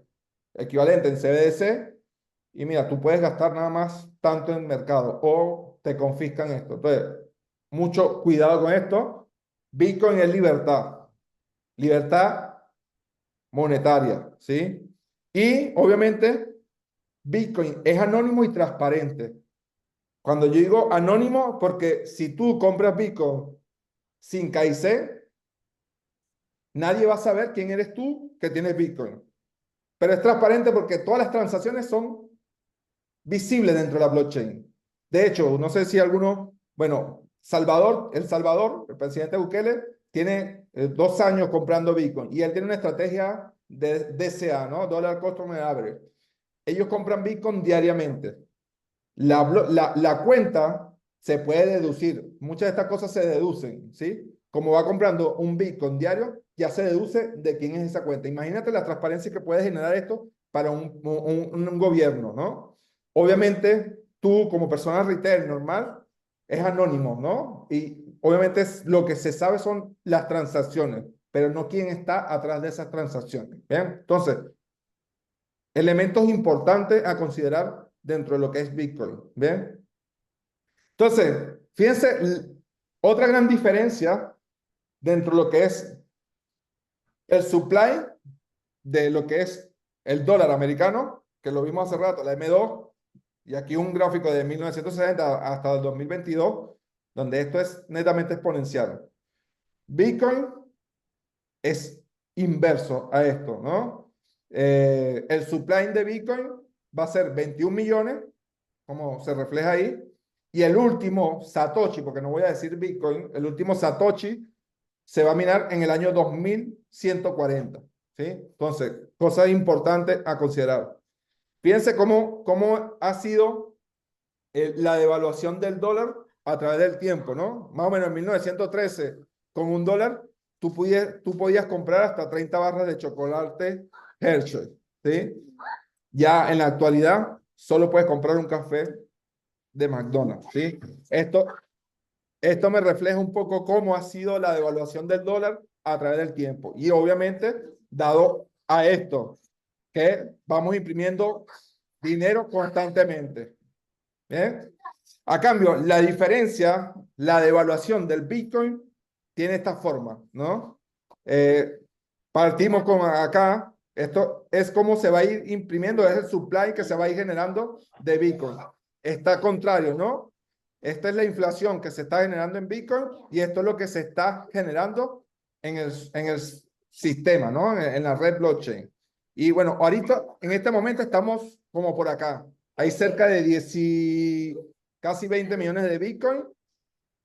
equivalente en CBDC y mira, tú puedes gastar nada más tanto en el mercado o te confiscan esto. Entonces, mucho cuidado con esto. Bitcoin es libertad, libertad monetaria, ¿sí? Y obviamente Bitcoin es anónimo y transparente. Cuando yo digo anónimo, porque si tú compras Bitcoin sin KIC, nadie va a saber quién eres tú que tienes Bitcoin. Pero es transparente porque todas las transacciones son visibles dentro de la blockchain. De hecho, no sé si alguno, bueno, El Salvador, el presidente Bukele, tiene 2 años comprando Bitcoin y él tiene una estrategia de DCA, ¿no? Dollar Customer Average. Ellos compran Bitcoin diariamente. La cuenta se puede deducir. Muchas de estas cosas se deducen, ¿sí? como va comprando un Bitcoin diario, ya se deduce de quién es esa cuenta. Imagínate la transparencia que puede generar esto para un gobierno, ¿no? Obviamente, tú como persona retail normal, es anónimo, ¿no? Y obviamente lo que se sabe son las transacciones, pero no quién está atrás de esas transacciones. ¿Bien? Entonces, elementos importantes a considerar dentro de lo que es Bitcoin. ¿Bien? Entonces, fíjense, otra gran diferencia dentro de lo que es el supply de lo que es el dólar americano, que lo vimos hace rato, la M2, y aquí un gráfico de 1960 hasta el 2022, donde esto es netamente exponencial. Bitcoin es inverso a esto, ¿no? El supply de Bitcoin va a ser 21 millones, como se refleja ahí, y el último Satoshi, porque no voy a decir Bitcoin, el último Satoshi se va a minar en el año 2140, ¿sí? Entonces, cosas importantes a considerar. Fíjense cómo ha sido la devaluación del dólar a través del tiempo, ¿no? Más o menos en 1913, con un dólar, tú podías comprar hasta 30 barras de chocolate Hershey, ¿sí? Ya en la actualidad, solo puedes comprar un café de McDonald's, ¿sí? Esto me refleja un poco cómo ha sido la devaluación del dólar a través del tiempo. Y obviamente, dado a esto, que vamos imprimiendo dinero constantemente. ¿Bien? A cambio, la diferencia, la devaluación del Bitcoin tiene esta forma, ¿no? Eh, Partimos con acá. Esto es cómo se va a ir imprimiendo, es el supply que se va a ir generando de Bitcoin. Está contrario, ¿no? Esta es la inflación que se está generando en Bitcoin y esto es lo que se está generando en el sistema, ¿no? En la red blockchain. Y bueno, ahorita, en este momento estamos como por acá. Hay cerca de 10 casi 20 millones de Bitcoin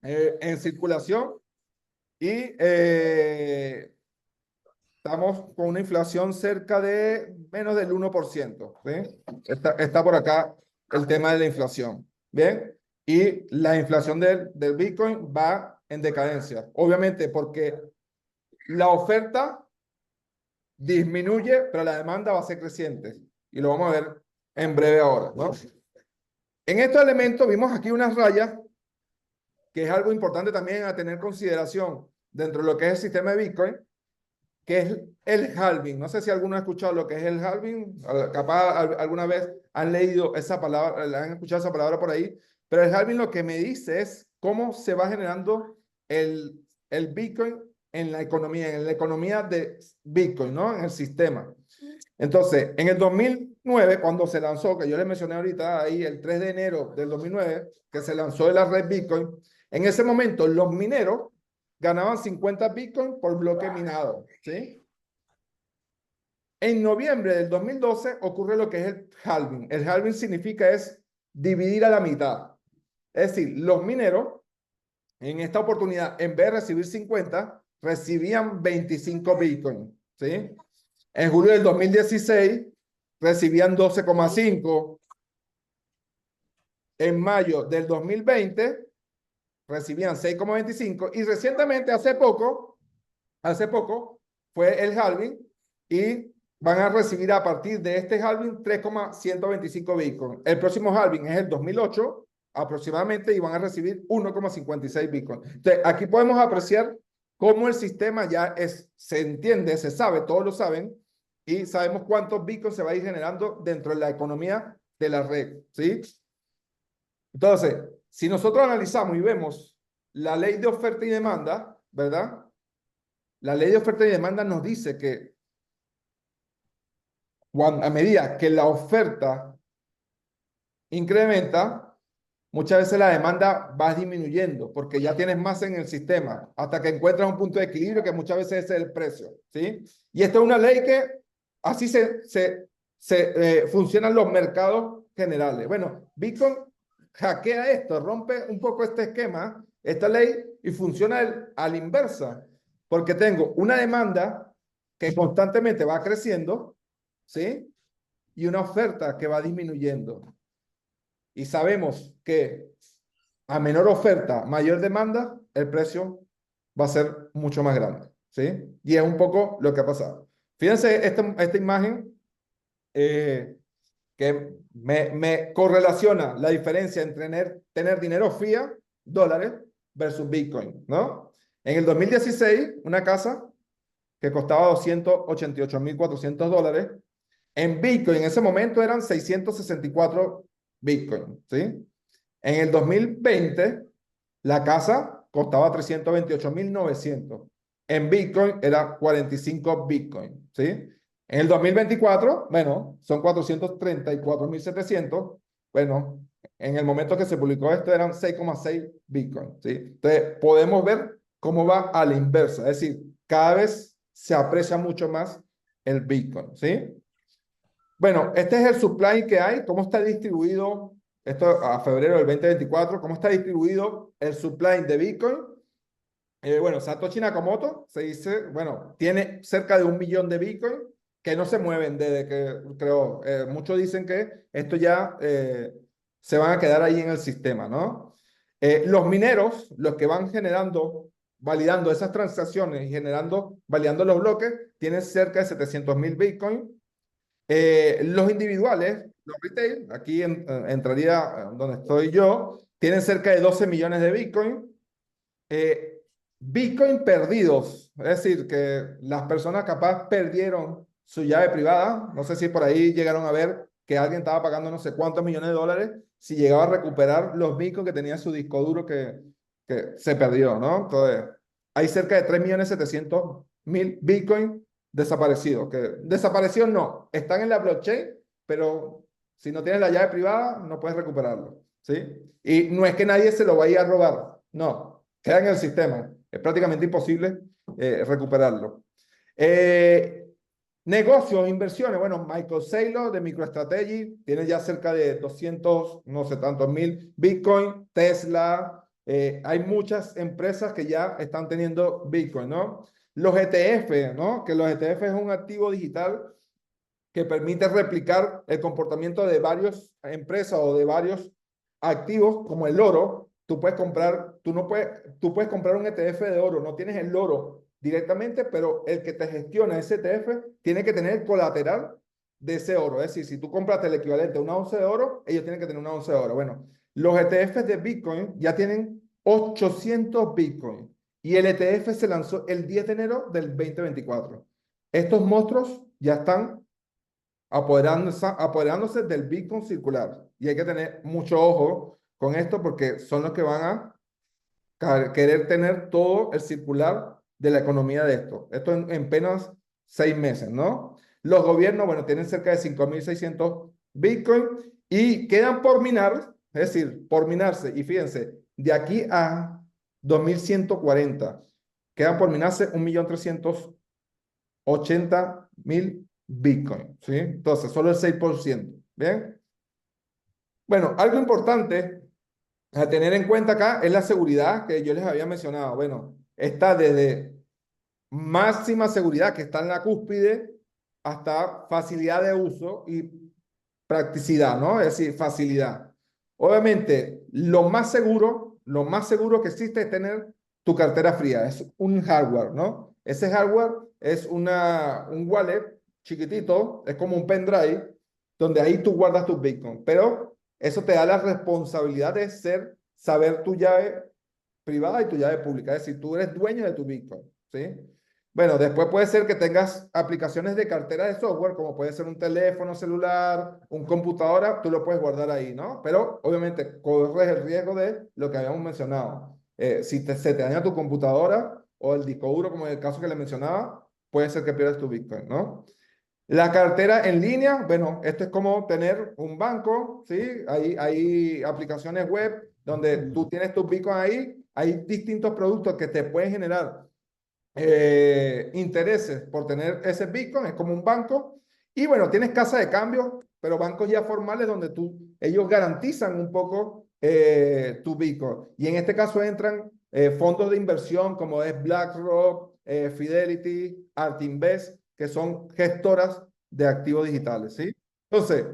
en circulación y estamos con una inflación cerca de menos del 1%. ¿Sí? Está por acá el tema de la inflación. ¿Bien? Y la inflación del Bitcoin va en decadencia. Obviamente porque la oferta disminuye, pero la demanda va a ser creciente. Y lo vamos a ver en breve ahora, ¿no? En estos elementos vimos aquí unas rayas, que es algo importante también a tener consideración dentro de lo que es el sistema de Bitcoin, que es el halving. No sé si alguno ha escuchado lo que es el halving, capaz alguna vez han leído esa palabra, han escuchado esa palabra por ahí, pero el halving lo que me dice es cómo se va generando el Bitcoin en la economía de Bitcoin, ¿no? En el sistema. Entonces, en el 2009, cuando se lanzó, que yo les mencioné ahorita, ahí el 3 de enero del 2009, que se lanzó la red Bitcoin, en ese momento los mineros ganaban 50 Bitcoin por bloque minado, ¿sí? En noviembre del 2012 ocurre lo que es el halving. El halving significa es dividir a la mitad. Es decir, los mineros en esta oportunidad, en vez de recibir 50, recibían 25 Bitcoin, ¿sí? En julio del 2016 recibían 12,5. En mayo del 2020 recibían 6,25 y recientemente, hace poco fue el halving y van a recibir a partir de este halving 3,125 Bitcoin. El próximo halving es el 2008 aproximadamente y van a recibir 1,56 Bitcoin. Entonces, aquí podemos apreciar cómo el sistema ya se entiende, se sabe, todos lo saben, y sabemos cuántos Bitcoin se va a ir generando dentro de la economía de la red, ¿sí? Entonces, si nosotros analizamos y vemos la ley de oferta y demanda, ¿verdad? La ley de oferta y demanda nos dice que a medida que la oferta incrementa, muchas veces la demanda va disminuyendo porque ya tienes más en el sistema hasta que encuentras un punto de equilibrio que muchas veces es el precio, ¿sí? Y esta es una ley que así funcionan los mercados generales. Bueno, Bitcoin hackea esto, rompe un poco este esquema, esta ley, y funciona a la inversa, porque tengo una demanda que constantemente va creciendo, ¿sí? Y una oferta que va disminuyendo. Y sabemos que a menor oferta, mayor demanda, el precio va a ser mucho más grande, ¿sí? Y es un poco lo que ha pasado. Fíjense esta imagen que me correlaciona la diferencia entre tener dinero fiat, dólares, versus Bitcoin, ¿no? En el 2016, una casa que costaba $288.400, en Bitcoin en ese momento eran 664 Bitcoin, ¿sí? En el 2020, la casa costaba 328.900. En Bitcoin era 45 Bitcoin, ¿sí? En el 2024, bueno, son 434.700. Bueno, en el momento que se publicó esto eran 6,6 Bitcoin, ¿sí? Entonces, podemos ver cómo va a la inversa. Es decir, cada vez se aprecia mucho más el Bitcoin, ¿sí? Bueno, este es el supply que hay, cómo está distribuido, esto a febrero del 2024, cómo está distribuido el supply de Bitcoin. Bueno, Satoshi Nakamoto se dice, bueno, tiene cerca de 1 millón de Bitcoin que no se mueven desde que creo. Muchos dicen que esto ya se van a quedar ahí en el sistema, ¿no? Los mineros, los que van generando, validando esas transacciones y validando los bloques, tienen cerca de 700.000 Bitcoin. Los individuales, los retail, aquí entraría donde estoy yo, tienen cerca de 12 millones de Bitcoin. Eh, Bitcoin perdidos, es decir, que las personas capaz perdieron su llave privada. No sé si por ahí llegaron a ver que alguien estaba pagando no sé cuántos millones de dólares si llegaba a recuperar los Bitcoin que tenía su disco duro que se perdió, ¿no? Entonces, hay cerca de 3.700.000 Bitcoin desaparecidos. Que desaparecidos no, están en la blockchain, pero si no tienes la llave privada, no puedes recuperarlo, ¿sí? Y no es que nadie se lo vaya a robar, no, queda en el sistema. Es prácticamente imposible recuperarlo. Negocios, inversiones. Bueno, Michael Saylor de MicroStrategy tiene ya cerca de 200, no sé tantos mil Bitcoin. Tesla, hay muchas empresas que ya están teniendo Bitcoin, ¿no? Los ETF, ¿no? Que los ETF es un activo digital que permite replicar el comportamiento de varias empresas o de varios activos, como el oro. Tú puedes comprar un ETF de oro, no tienes el oro directamente, pero el que te gestiona ese ETF tiene que tener el colateral de ese oro. Es decir, si tú compraste el equivalente a una once de oro, ellos tienen que tener una once de oro. Bueno, los ETFs de Bitcoin ya tienen 800 Bitcoin y el ETF se lanzó el 10 de enero del 2024. Estos monstruos ya están apoderándose del Bitcoin circular. Y hay que tener mucho ojo con esto porque son los que van a querer tener todo el circular de la economía de esto. Esto en apenas 6 meses, ¿no? Los gobiernos, bueno, tienen cerca de 5.600 Bitcoin y quedan por minar, es decir, por minarse. Y fíjense, de aquí a 2140, quedan por minarse 1.380.000 Bitcoin, ¿sí? Entonces, solo el 6%, ¿bien? Bueno, algo importante a tener en cuenta acá es la seguridad que yo les había mencionado. Bueno, está desde máxima seguridad, que está en la cúspide, hasta facilidad de uso y practicidad, ¿no? Es decir, facilidad. Obviamente, lo más seguro que existe es tener tu cartera fría, es un hardware, ¿no? Ese hardware es un wallet chiquitito, es como un pendrive, donde ahí tú guardas tus Bitcoin, pero eso te da la responsabilidad de saber tu llave privada y tu llave pública, es decir, tú eres dueño de tu Bitcoin, ¿sí? Bueno, después puede ser que tengas aplicaciones de cartera de software, como puede ser un teléfono celular, un computadora, tú lo puedes guardar ahí, ¿no? Pero obviamente corres el riesgo de lo que habíamos mencionado. Si se te daña tu computadora o el disco duro, como en el caso que le mencionaba, puede ser que pierdas tu Bitcoin, ¿no? La cartera en línea, bueno, esto es como tener un banco, ¿sí? Hay aplicaciones web donde tú tienes tus Bitcoin ahí, hay distintos productos que te pueden generar intereses por tener ese Bitcoin, es como un banco. Y bueno, tienes casa de cambio, pero bancos ya formales donde ellos garantizan un poco tu Bitcoin. Y en este caso entran fondos de inversión como es BlackRock, Fidelity, Art Invest, que son gestoras de activos digitales, ¿sí? Entonces,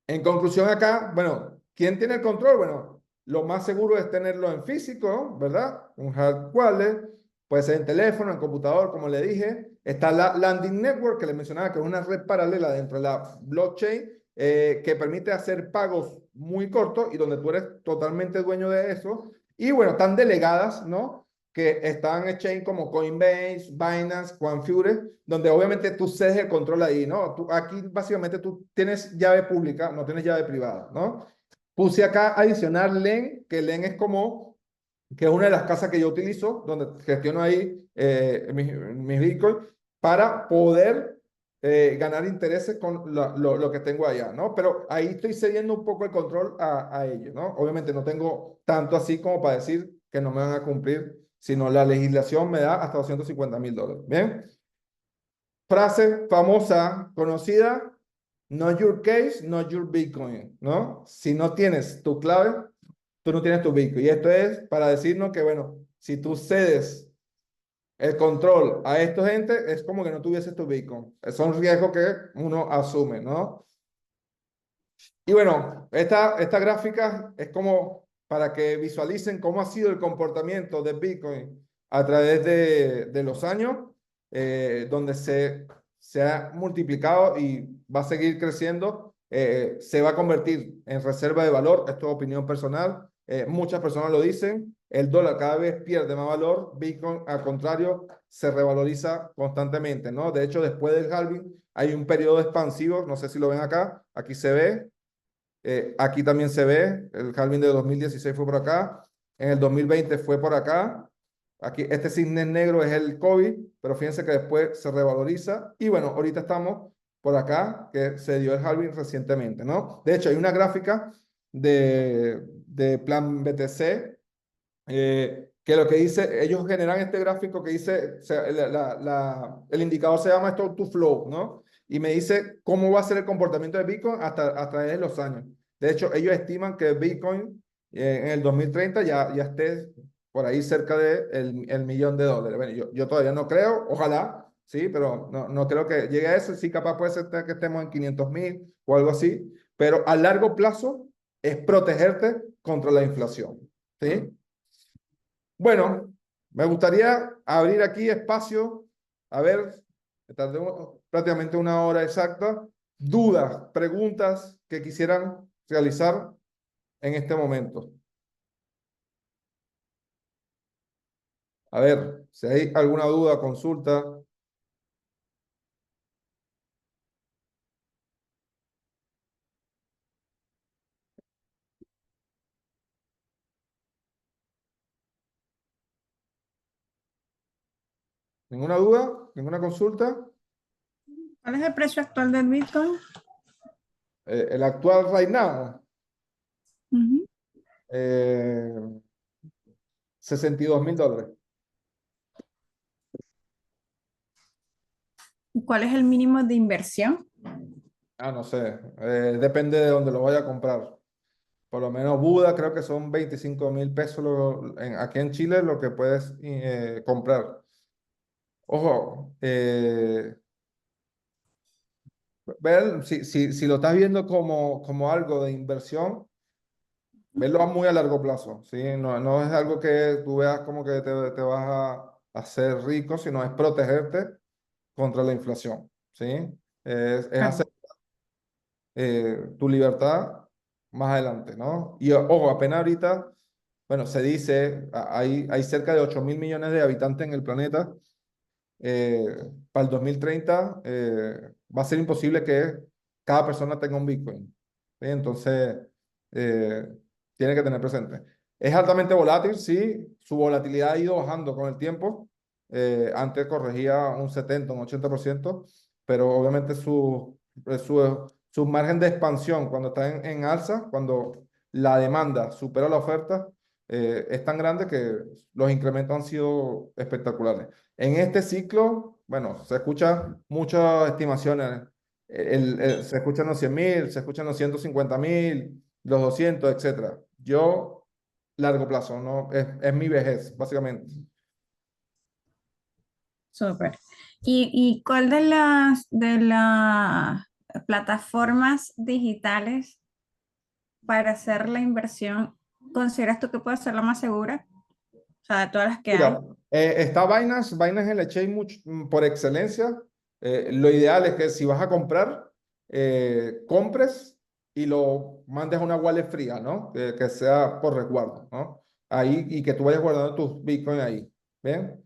en conclusión acá, bueno, ¿quién tiene el control? Bueno, lo más seguro es tenerlo en físico, ¿verdad? Un hard wallet. puede ser en teléfono, en computador, como le dije. Está la Landing Network, que le mencionaba, que es una red paralela dentro de la blockchain, que permite hacer pagos muy cortos y donde tú eres totalmente dueño de eso. Y bueno, están delegadas, ¿no? Que están en exchange como Coinbase, Binance, Quantfure, donde obviamente tú cedes el control ahí, ¿no? Aquí básicamente tú tienes llave pública, no tienes llave privada, ¿no? Puse acá adicionar LEN, que LEN es como, que es una de las casas que yo utilizo, donde gestiono ahí mis Bitcoin, para poder ganar intereses con lo que tengo allá, ¿no? Pero ahí estoy cediendo un poco el control a ellos, ¿no? Obviamente no tengo tanto así como para decir que no me van a cumplir, sino la legislación me da hasta $250,000. ¿Bien? Frase famosa, conocida, not your case, not your Bitcoin, ¿no? Si no tienes tu clave, tú no tienes tu Bitcoin. Y esto es para decirnos que, bueno, si tú cedes el control a esta gente, es como que no tuvieses tu Bitcoin. Son riesgos que uno asume, ¿no? Y bueno, esta gráfica es como para que visualicen cómo ha sido el comportamiento de Bitcoin a través de los años, donde se ha multiplicado y va a seguir creciendo, se va a convertir en reserva de valor. Esto es opinión personal. Muchas personas lo dicen. El dólar cada vez pierde más valor. Bitcoin, al contrario, se revaloriza constantemente, ¿no? De hecho, después del halving hay un periodo expansivo. No sé si lo ven acá. Aquí se ve. Aquí también se ve, el halving de 2016 fue por acá, en el 2020 fue por acá. Aquí, este cisne negro es el COVID, pero fíjense que después se revaloriza. Y bueno, ahorita estamos por acá, que se dio el halving recientemente, ¿no? De hecho, hay una gráfica de Plan BTC, que lo que dice, ellos generan este gráfico que dice, el indicador se llama Stock to Flow, ¿no? Y me dice cómo va a ser el comportamiento de Bitcoin hasta a través de los años. De hecho, ellos estiman que Bitcoin en el 2030 ya esté por ahí cerca de el $1.000.000. Bueno, yo todavía no creo, ojalá, sí, pero no creo que llegue a eso. Sí, capaz puede ser que estemos en 500,000 o algo así, pero a largo plazo es protegerte contra la inflación, ¿sí? Bueno, me gustaría abrir aquí espacio, a ver, tardé prácticamente una hora exacta, dudas, preguntas que quisieran realizar en este momento. A ver, si hay alguna duda, consulta, ¿ninguna duda? ¿Ninguna consulta? ¿Cuál es el precio actual del Bitcoin? El actual right now, Ujú. eh, $62,000. ¿Y cuál es el mínimo de inversión? Ah, no sé, depende de dónde lo vaya a comprar. Por lo menos Buda creo que son 25,000 pesos aquí en Chile lo que puedes comprar. Ojo, si lo estás viendo como algo de inversión, verlo a muy a largo plazo, ¿sí? No es algo que tú veas como que te vas a hacer rico, sino es protegerte contra la inflación, ¿sí? Es hacer Claro. tu libertad más adelante, ¿no? Y ojo, apenas ahorita, bueno, se dice, hay cerca de 8.000 millones de habitantes en el planeta. Para el 2030 va a ser imposible que cada persona tenga un Bitcoin, ¿sí? Entonces, eh, tiene que tener presente. Es altamente volátil, sí, su volatilidad ha ido bajando con el tiempo. Antes corregía un 70, un 80%, pero obviamente su margen de expansión cuando está en alza, cuando la demanda supera la oferta, es tan grande que los incrementos han sido espectaculares. En este ciclo, bueno, se escuchan muchas estimaciones. Se escuchan los 100,000, se escuchan los 150,000, los 200, etcétera. Yo, largo plazo, ¿no? Es mi vejez, básicamente. Súper. ¿Y cuál de las plataformas digitales para hacer la inversión consideras tú que puede ser la más segura? O sea, de todas las que Mira, hay. está Binance, Binance es el exchange por excelencia. Lo ideal es que si vas a comprar, compres y lo mandes a una wallet fría, ¿no? Que sea por resguardo, ¿no? Ahí y que tú vayas guardando tus Bitcoin ahí. ¿Bien?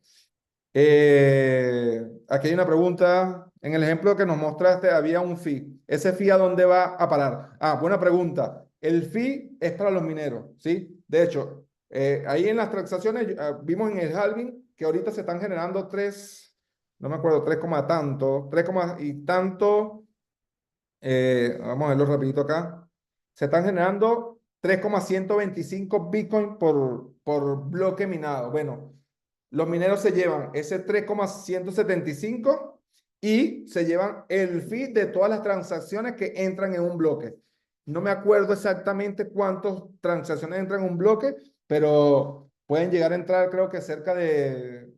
Aquí hay una pregunta. En el ejemplo que nos mostraste había un fee. ¿Ese fee a dónde va a parar? Ah, buena pregunta. El fee es para los mineros, ¿sí? De hecho, ahí en las transacciones vimos en el halving que ahorita se están generando tres, no me acuerdo, tres coma tanto, tres coma y tanto, vamos a verlo rapidito acá. Se están generando 3,125 Bitcoin por bloque minado. Bueno, los mineros se llevan ese 3,175 y se llevan el fee de todas las transacciones que entran en un bloque. No me acuerdo exactamente cuántas transacciones entran en un bloque, pero pueden llegar a entrar creo que cerca de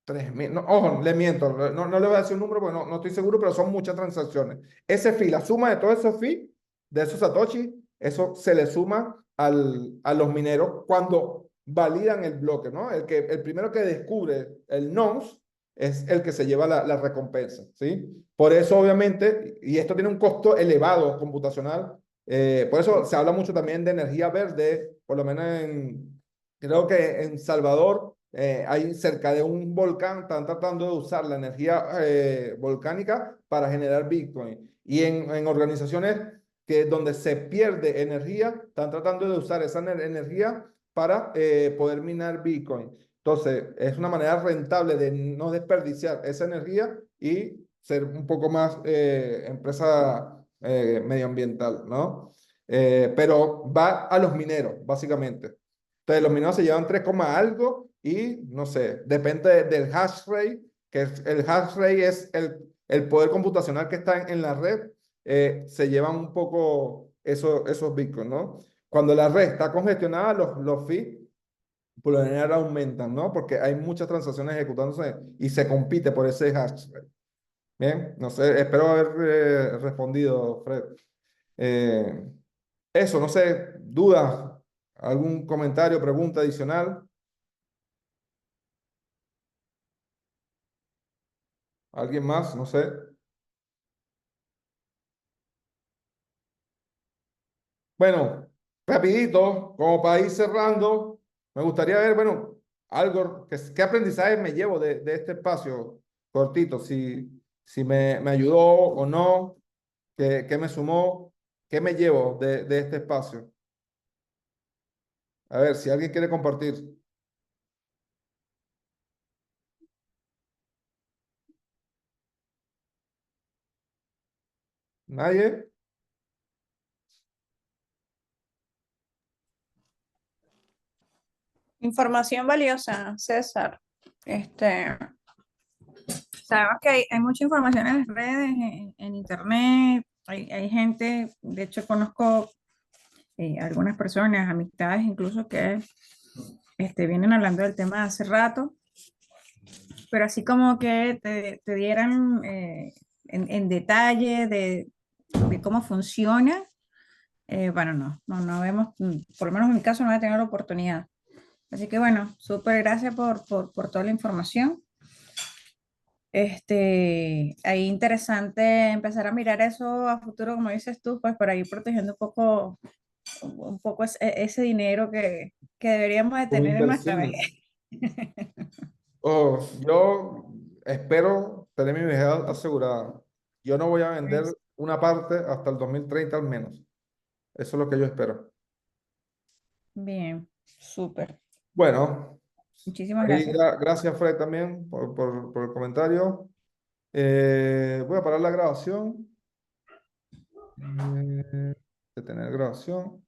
3.000. No, ojo, le miento, no le voy a decir un número porque no estoy seguro, pero son muchas transacciones. Ese fee, la suma de todos esos fees, de esos Satoshi, eso se le suma a los mineros cuando validan el bloque, ¿no? El primero que descubre el nonce es el que se lleva la recompensa, ¿sí? Por eso, obviamente, y esto tiene un costo elevado computacional, por eso se habla mucho también de energía verde, por lo menos creo que en Salvador hay cerca de un volcán, están tratando de usar la energía volcánica para generar Bitcoin. Y en organizaciones donde se pierde energía, están tratando de usar esa energía para poder minar Bitcoin. Entonces, es una manera rentable de no desperdiciar esa energía y ser un poco más empresa medioambiental, ¿no? Pero va a los mineros, básicamente. Entonces, los mineros se llevan 3, algo y no sé, depende del hash rate, el hash rate es el poder computacional que está en la red, se llevan un poco esos bitcoins, ¿no? Cuando la red está congestionada, los fees por lo general aumentan, ¿no? Porque hay muchas transacciones ejecutándose y se compite por ese hash rate. Bien, no sé, espero haber respondido, Fred. Eh, Eso, no sé, dudas, algún comentario, pregunta adicional. ¿Alguien más? No sé. Bueno, rapidito, como para ir cerrando, me gustaría ver, bueno, algo, qué aprendizaje me llevo de este espacio cortito, si me ayudó o no, qué me sumó, qué me llevo de este espacio. A ver, si alguien quiere compartir. ¿Nadie? Información valiosa, César. Este, sabemos que hay mucha información en las redes, en internet. Hay gente, de hecho conozco algunas personas, amistades incluso que vienen hablando del tema hace rato, pero así como que te dieran en detalle de cómo funciona, bueno, no vemos, por lo menos en mi caso no he tenido la oportunidad. Así que bueno, súper gracias por toda la información. Ahí interesante empezar a mirar eso a futuro, como dices tú, pues para ir protegiendo un poco ese dinero que deberíamos de Tus tener en nuestra inversiones. vejez. Oh, yo espero tener mi vejez asegurada. Yo no voy a vender Pues, una parte hasta el 2030 al menos. Eso es lo que yo espero. bien, súper. Bueno, Muchísimas ahí gracias. gracias Fred también por el comentario. Voy a parar la grabación. Detener grabación.